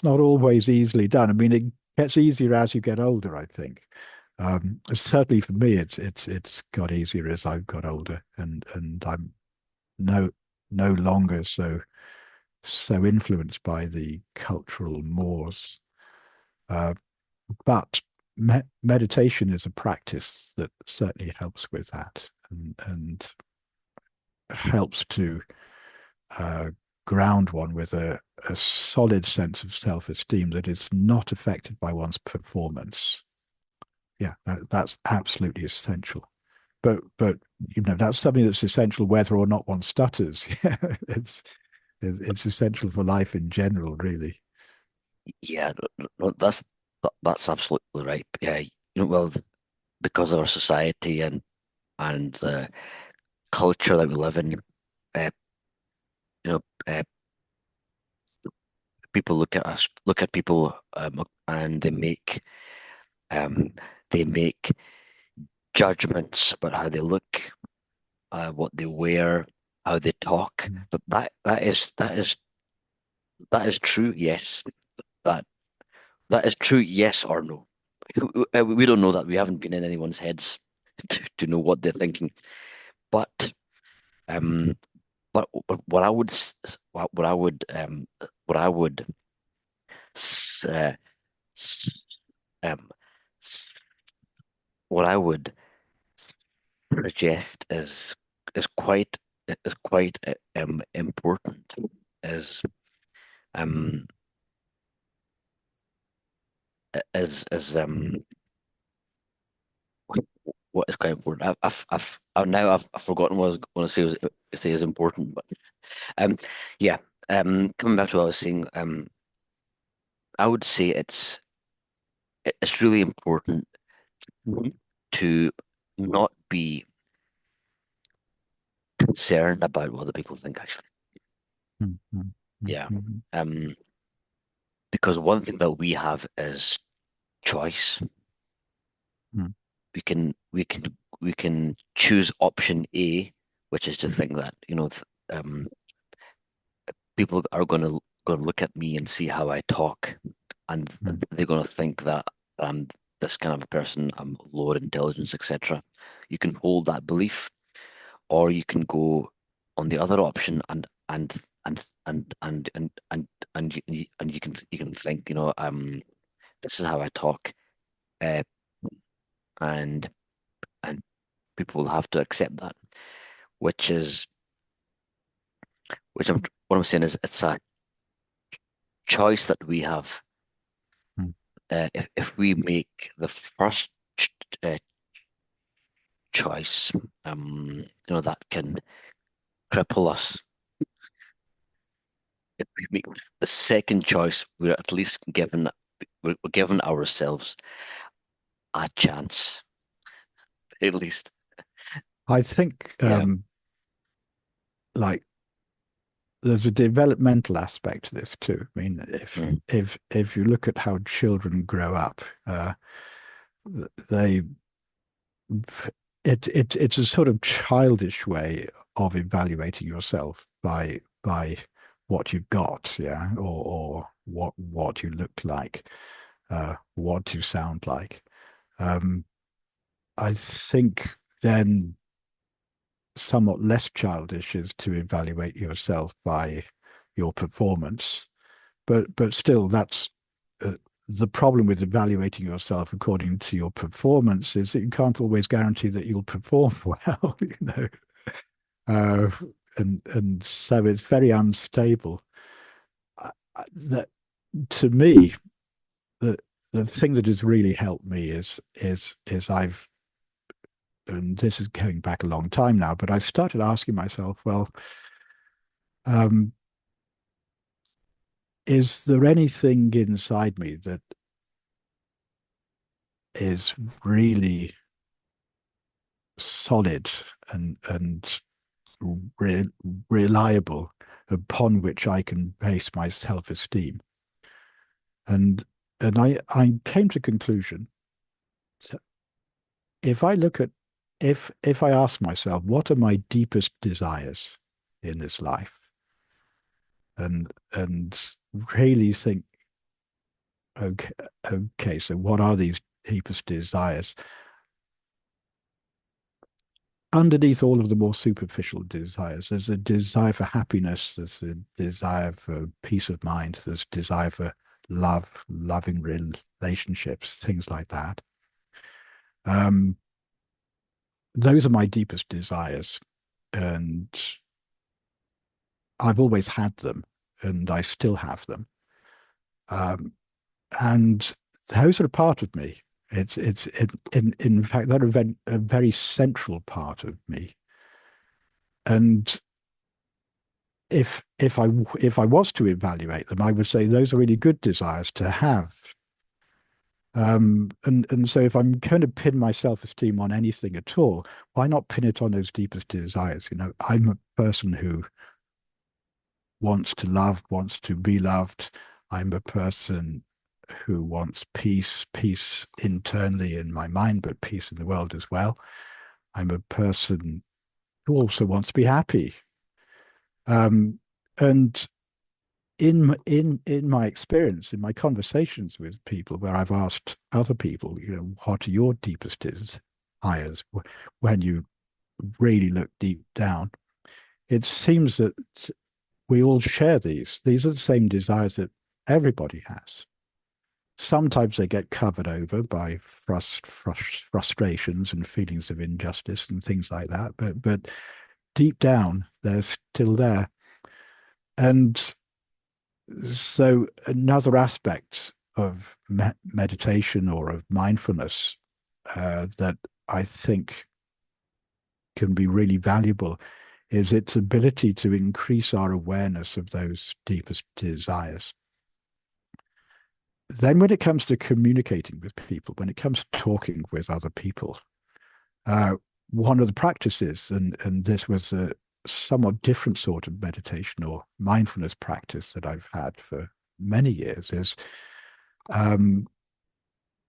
B: not always easily done. I mean, it gets easier as you get older, I think. Certainly for me, it's got easier as I've got older, and I'm no no longer so influenced by the cultural mores. Uh, but meditation is a practice that certainly helps with that, and helps to uh, ground one with a solid sense of self-esteem that is not affected by one's performance. Yeah, that's absolutely essential. But that's something that's essential whether or not one stutters. Yeah, it's essential for life in general, really.
A: Yeah, no, that's absolutely right. Yeah, well, because of our society and the culture that we live in, uh, you know, people look at people, and um, they make judgments about how they look, what they wear, how they talk.
B: Mm.
A: But that is true. Yes, that that is true. Yes or no. We don't know that. We haven't been in anyone's heads to know what they're thinking. But um, what I would what I would s- um s- what I would suggest is quite important, is um is what is quite important. I've forgotten what I was going to say is important, but um, yeah. Coming back to what I was saying, I would say it's really important to not be concerned about what other people think, actually.
B: Mm, mm, mm,
A: Yeah.
B: mm,
A: Um, because one thing that we have is choice.
B: mm,
A: We can choose option A, which is to think that, um, people are gonna look at me and see how I talk, and
B: mm,
A: they're gonna think that I'm this kind of a person, I'm lower intelligence, etc. You can hold that belief, or you can go on the other option and you can think, this is how I talk, uh, and and people will have to accept that, which is which I'm what I'm saying is it's a choice that we have.
B: mm.
A: If we make the first ch choice, that can cripple us. If we make the second choice, we're at least we're given ourselves a chance, at least.
B: I think
A: Yeah.
B: like there's a developmental aspect to this too. I mean, if
A: Mm,
B: if if you look at how children grow up, they it's a sort of childish way of evaluating yourself by what you've got, yeah, or what you look like, what you sound like. Um, I think then somewhat less childish is to evaluate yourself by your performance, but still, that's uh, the problem with evaluating yourself according to your performance is that you can't always guarantee that you'll perform well, uh, and so it's very unstable. That to me, the the thing that has really helped me is I've and this is going back a long time now, but I started asking myself, well, um, is there anything inside me that is really solid and re reliable upon which I can base my self-esteem? And I came to the conclusion that if I look at if I ask myself, what are my deepest desires in this life? And really think, okay, okay, so what are these deepest desires? Underneath all of the more superficial desires, there's a desire for happiness, there's a desire for peace of mind, there's a desire for love, loving relationships, things like that. Um, those are my deepest desires, and I've always had them, and I still have them. Um, and those are a part of me. In fact, they're a very central part of me. And if I was to evaluate them, I would say those are really good desires to have. And so if I'm going to pin my self-esteem on anything at all, why not pin it on those deepest desires? I'm a person who wants to love, wants to be loved. I'm a person who wants peace internally in my mind, but peace in the world as well. I'm a person who also wants to be happy. And in my experience, in my conversations with people where I've asked other people, what are your deepest desires when you really look deep down, it seems that we all share these. These are the same desires that everybody has. Sometimes they get covered over by frustrations and feelings of injustice and things like that, but deep down, they're still there. And so another aspect of meditation or of mindfulness that I think can be really valuable is its ability to increase our awareness of those deepest desires. Then when it comes to communicating with people, when it comes to talking with other people, uh, one of the practices, and this was a somewhat different sort of meditation or mindfulness practice that I've had for many years, is um,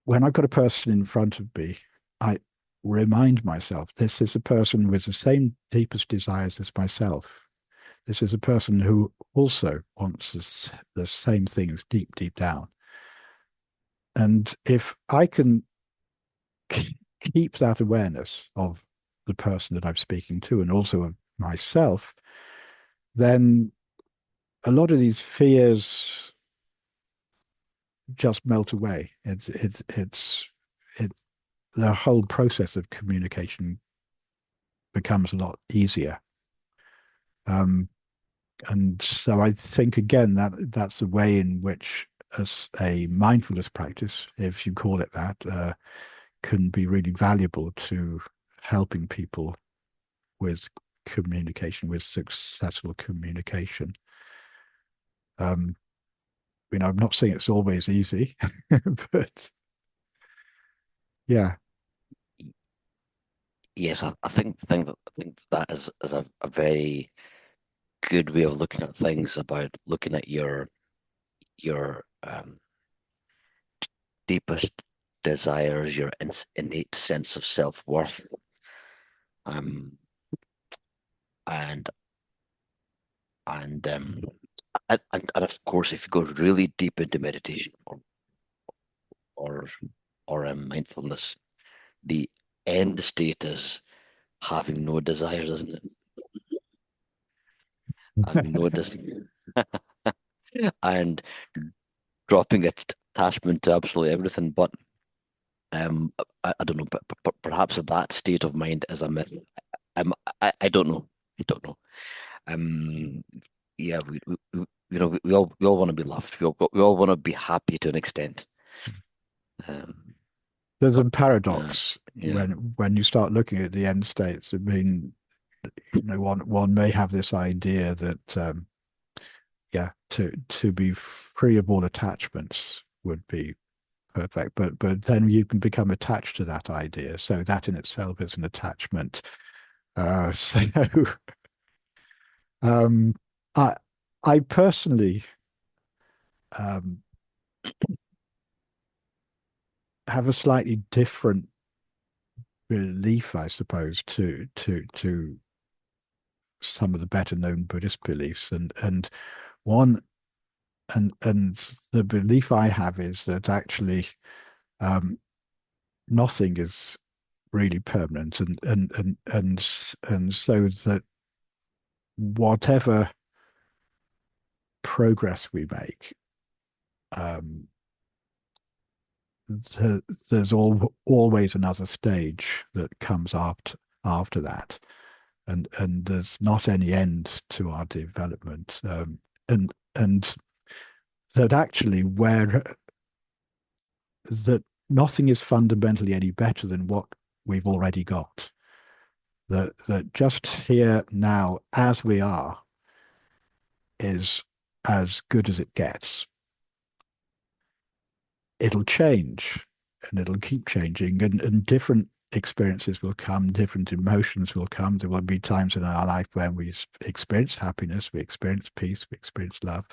B: when I've got a person in front of me, I remind myself this is a person with the same deepest desires as myself. This is a person who also wants the same things deep, deep down. And if I can keep that awareness of the person that I'm speaking to and also of myself, then a lot of these fears just melt away. It the whole process of communication becomes a lot easier. Um, and so I think again that that's a way in which as a mindfulness practice, if you call it that, can be really valuable to helping people with communication, with successful communication. I'm not saying it's always easy, but yeah.
A: Yes, I think that is a very good way of looking at things, about looking at your deepest desires, your innate sense of self-worth, um, and and um, and of course, if you go really deep into meditation or or mindfulness, the end state is having no desires, isn't it? Having no desires and dropping attachment to absolutely everything. But I don't know, but perhaps that state of mind is a myth. Um, I don't know. I don't know. Um, yeah, we all want to be loved. We all want to be happy to an extent. Um,
B: There's a
A: but uh,
B: paradox
A: yeah,
B: when you start looking at the end states. I mean, one may have this idea that yeah, to be free of all attachments would be perfect, but then you can become attached to that idea. So that in itself is an attachment. So um, I I personally um, have a slightly different belief, I suppose, to some of the better known Buddhist beliefs, and one and the belief I have is that actually um, nothing is really permanent, and so that whatever progress we make, um, there's always another stage that comes after that, and there's not any end to our development, and that actually where that nothing is fundamentally any better than what we've already got. That just here now as we are is as good as it gets. It'll change and it'll keep changing, and different experiences will come, different emotions will come. There will be times in our life when we experience happiness, we experience peace, we experience love.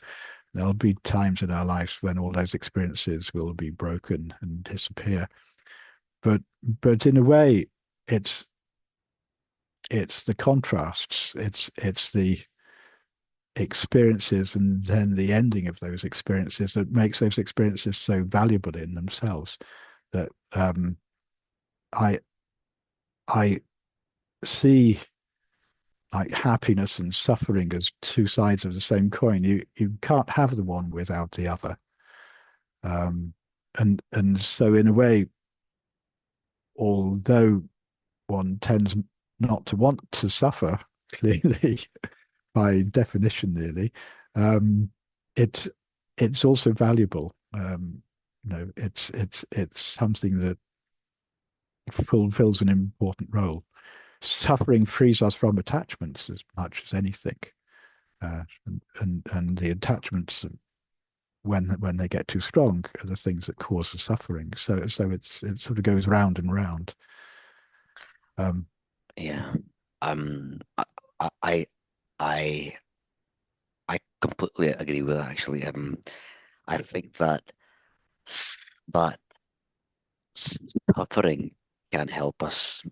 B: There'll be times in our lives when all those experiences will be broken and disappear. But in a way, it's it's the contrasts, it's the experiences and then the ending of those experiences that makes those experiences so valuable in themselves, that I I see like happiness and suffering as two sides of the same coin. You can't have the one without the other. Um, and so in a way, although one tends not to want to suffer, clearly, by definition, nearly, um, it's it's also valuable. It's something that fulfills an important role. Suffering frees us from attachments as much as anything, and the attachments, when they get too strong, are the things that cause the suffering. So it sort of goes round and round.
A: Yeah. I I I, I completely agree with that, actually. I think that that suffering can um, help us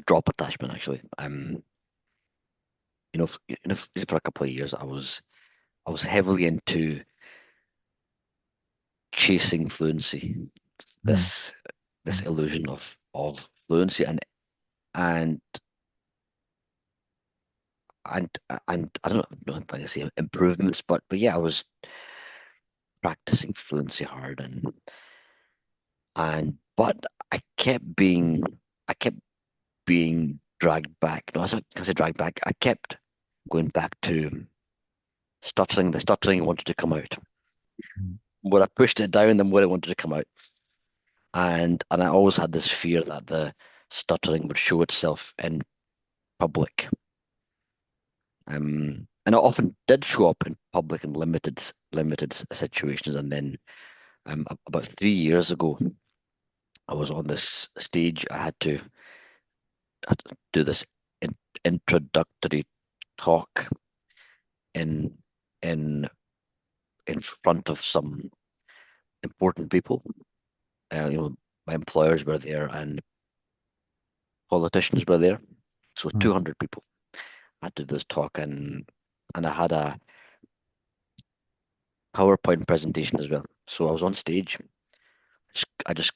A: drop attachment, actually. For a couple of years, I was heavily into chasing fluency,
B: Mm,
A: this this
B: mm,
A: illusion of fluency, and and and I don't know if I can say improvements, but yeah, I was practicing fluency hard, and but I kept being dragged back. No, I can't say dragged back. I kept going back to stuttering. The stuttering wanted to come out.
B: mm,
A: When I pushed it down, then when it wanted to come out. And I always had this fear that the stuttering would show itself in public. And it often did show up in public in limited situations. And then about 3 years ago, I was on this stage. I had to do this introductory talk in in in front of some important people. My employers were there and politicians were there. So
B: mm.
A: 200 people. I did this talk, and I had a PowerPoint presentation as well. So I was on stage. I just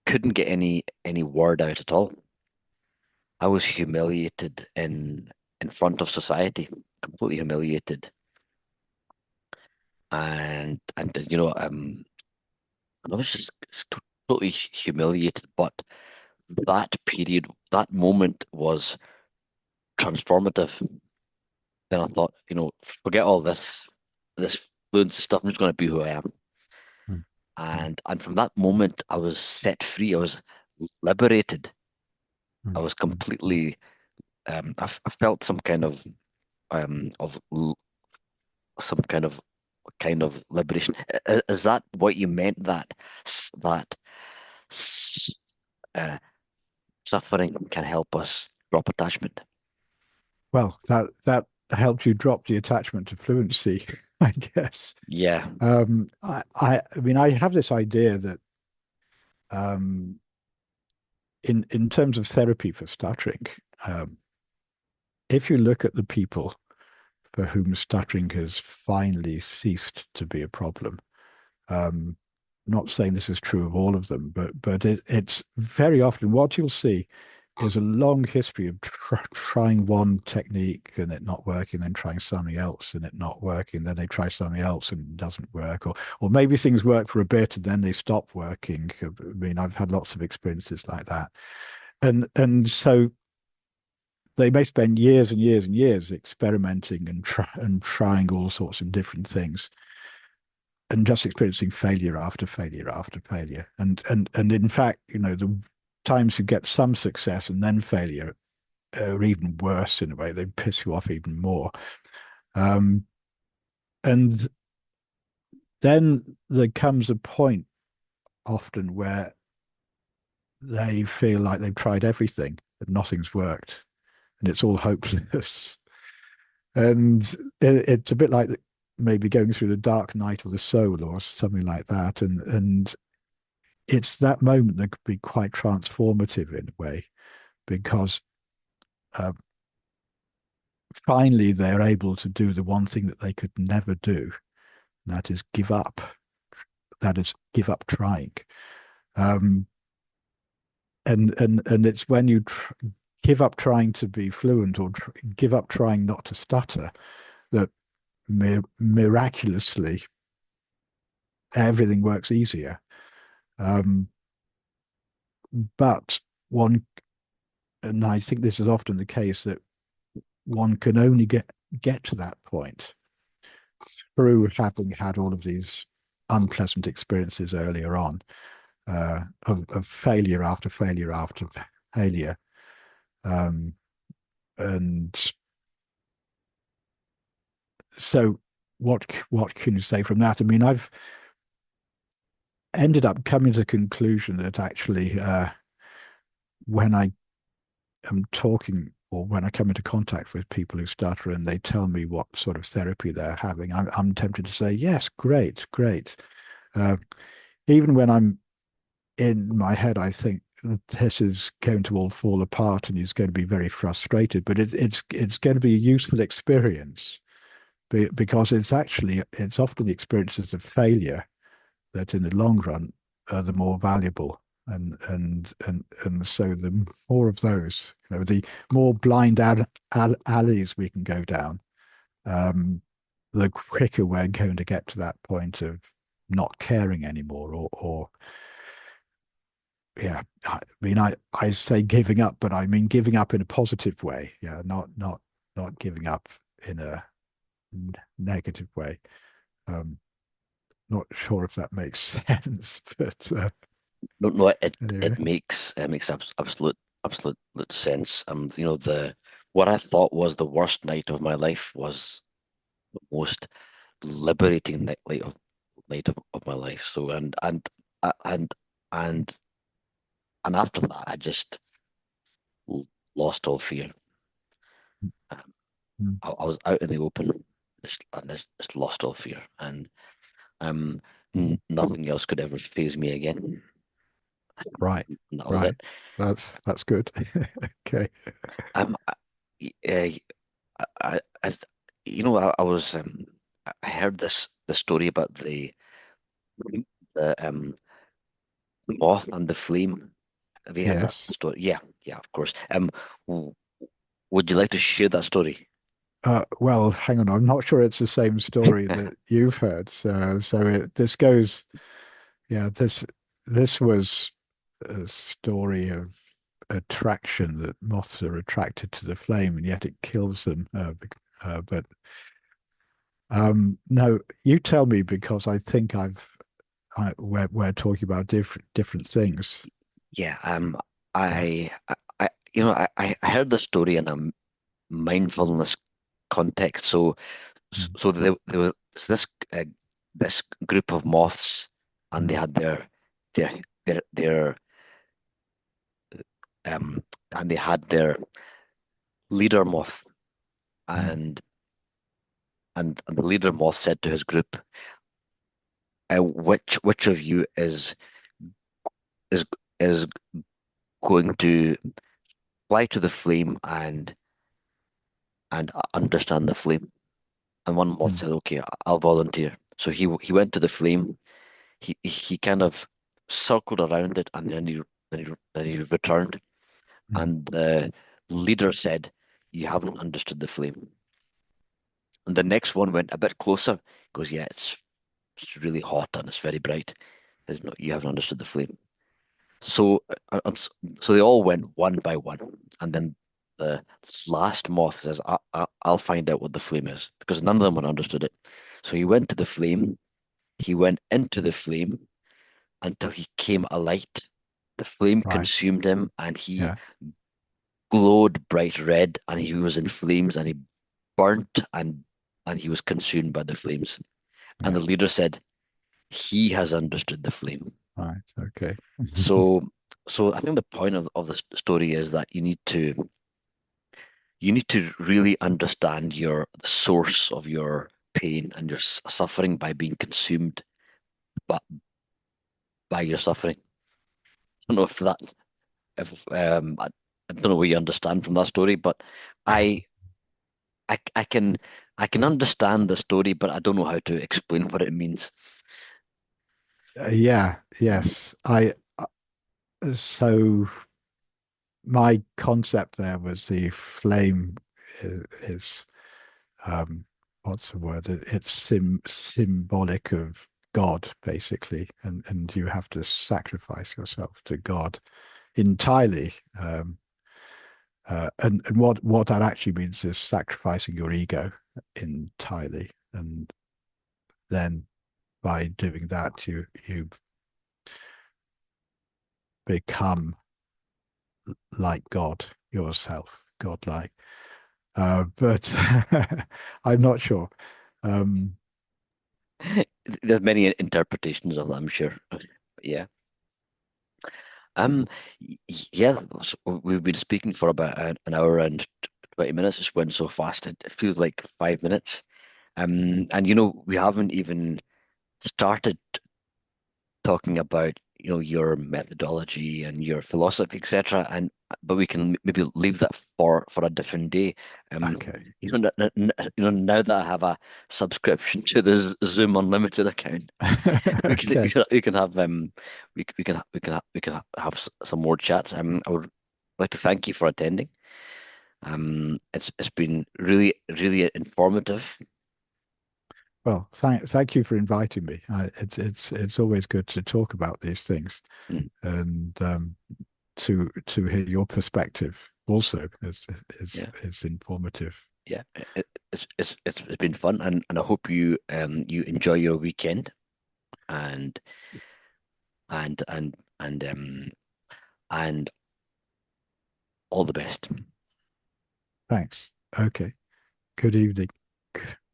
A: couldn't get any word out at all. I was humiliated in front of society, completely humiliated, and I was just totally humiliated. But that period, that moment was transformative. Then I thought, forget all this fluency stuff. I'm just going to be who I am.
B: Mm, mm,
A: And from that moment, I was set free. I was liberated. I
B: mm,
A: was
B: mm, mm.
A: completely. I felt some kind of liberation. Is that what you meant? That s- uh, suffering can help us drop attachment?
B: Well, that helped you drop the attachment to fluency, I guess.
A: Yeah.
B: I mean, I have this idea that um, in terms of therapy for stuttering, um, if you look at the people for whom stuttering has finally ceased to be a problem, um, not saying this is true of all of them, but it's very often what you'll see is a long history of trying one technique and it not working, then trying something else and it not working, then they try something else and it doesn't work, or maybe things work for a bit and then they stop working. I mean, I've had lots of experiences like that, and so they may spend years and years and years experimenting and trying all sorts of different things and just experiencing failure after failure after failure. And in fact, the times you get some success and then failure are even worse in a way. They piss you off even more. Um, and then there comes a point often where they feel like they've tried everything and nothing's worked and it's all hopeless. And it's a bit like maybe going through the dark night of the soul or something like that. And it's that moment that could be quite transformative in a way, because uh, finally they're able to do the one thing that they could never do, and that is give up. That is give up trying. Um, and it's when you give up trying to be fluent or give up trying not to stutter that miraculously everything works easier. Um, but one, and I think this is often the case, that one can only get to that point through having had all of these unpleasant experiences earlier on. of failure after failure after failure. Um, and so what can you say from that? I mean, I've ended up coming to the conclusion that actually when I am talking or when I come into contact with people who stutter and they tell me what sort of therapy they're having, I'm tempted to say, yes, great, great. Uh, Even when I'm in my head, I think this is going to all fall apart and he's going to be very frustrated, but it's going to be a useful experience because it's often the experiences of failure that in the long run are the more valuable. And so the more of those, the more blind alleys we can go down, um, the quicker we're going to get to that point of not caring anymore, or yeah, I mean, I say giving up, but I mean giving up in a positive way. Yeah, not giving up in a negative way. Um, Not sure if that makes sense, but
A: No, no,
B: anyway,
A: it makes absolute sense. The what I thought was the worst night of my life was the most liberating night of my life. So uh, and and and after that, I just lost all fear. Um,
B: mm,
A: I was out in the open, just lost all fear, and um, nothing else could ever faze me again.
B: right,
A: And that was
B: right.
A: it.
B: That's good. Okay.
A: Um, I, I, I I was I heard the story about the moth and the flame. Have you heard that
B: Yes.
A: story? Yeah, yeah, of course. W- would you like to share that story?
B: Well, hang on. I'm not sure it's the same story that you've heard. This goes. Yeah, this was a story of attraction that moths are attracted to the flame and yet it kills them. But no, you tell me because I think we're talking about different things.
A: Yeah,
B: Yeah.
A: I heard the story in a mindfulness context. So,
B: Mm,
A: so there was this group of moths, and they
B: mm,
A: had their their um and they had their leader moth,
B: mm,
A: and the leader moth said to his group, which of you is is going to fly to the flame and understand the flame? And one moth
B: mm,
A: said, "Okay, I'll volunteer." So he went to the flame. He kind of circled around it, and then he returned.
B: mm,
A: And the leader said, "You haven't understood the flame." And the next one went a bit closer. He goes, "Yeah, it's really hot and it's very bright." Says, "No, you haven't understood the flame." So so they all went one by one, and then the last moth says, I'll find out what the flame is," because none of them had understood it. So he went to the flame. He went into the flame until he came alight. The flame
B: right.
A: consumed him, and he
B: Yeah.
A: glowed bright red, and he was in flames, and he burnt, and he was consumed by the flames. And
B: Yeah.
A: the leader said, "He has understood the flame."
B: Right. Okay.
A: So, so I think the point of the story is that you need to really understand the source of your pain and your suffering by being consumed by, by your suffering. I don't know if I don't know what you understand from that story, but I I I can I can understand the story, but I don't know how to explain what it means.
B: Yeah. Yes. So my concept there was the flame is what's the word? It's symbolic of God, basically, and you have to sacrifice yourself to God entirely. And what that actually means is sacrificing your ego entirely, and then by doing that, you become like God yourself, godlike. But I'm not sure. Um,
A: There's many interpretations of that, I'm sure. Yeah. Um, yeah, so we've been speaking for about an hour and 20 minutes. It's went so fast. It feels like 5 minutes. And we haven't even started talking about, your methodology and your philosophy, etc. And but we can maybe leave that for a different day. Um,
B: okay.
A: now that I have a subscription to the Zoom Unlimited account, we can we
B: Okay.
A: can we can have have some more chats. I would like to thank you for attending. It's been really really informative.
B: Well, thank you for inviting me. It's always good to talk about these things,
A: Mm,
B: and to hear your perspective also
A: yeah,
B: is informative.
A: yeah. It's been fun, and I hope you enjoy your weekend and and and and um and all the best.
B: Thanks. Okay. Good evening.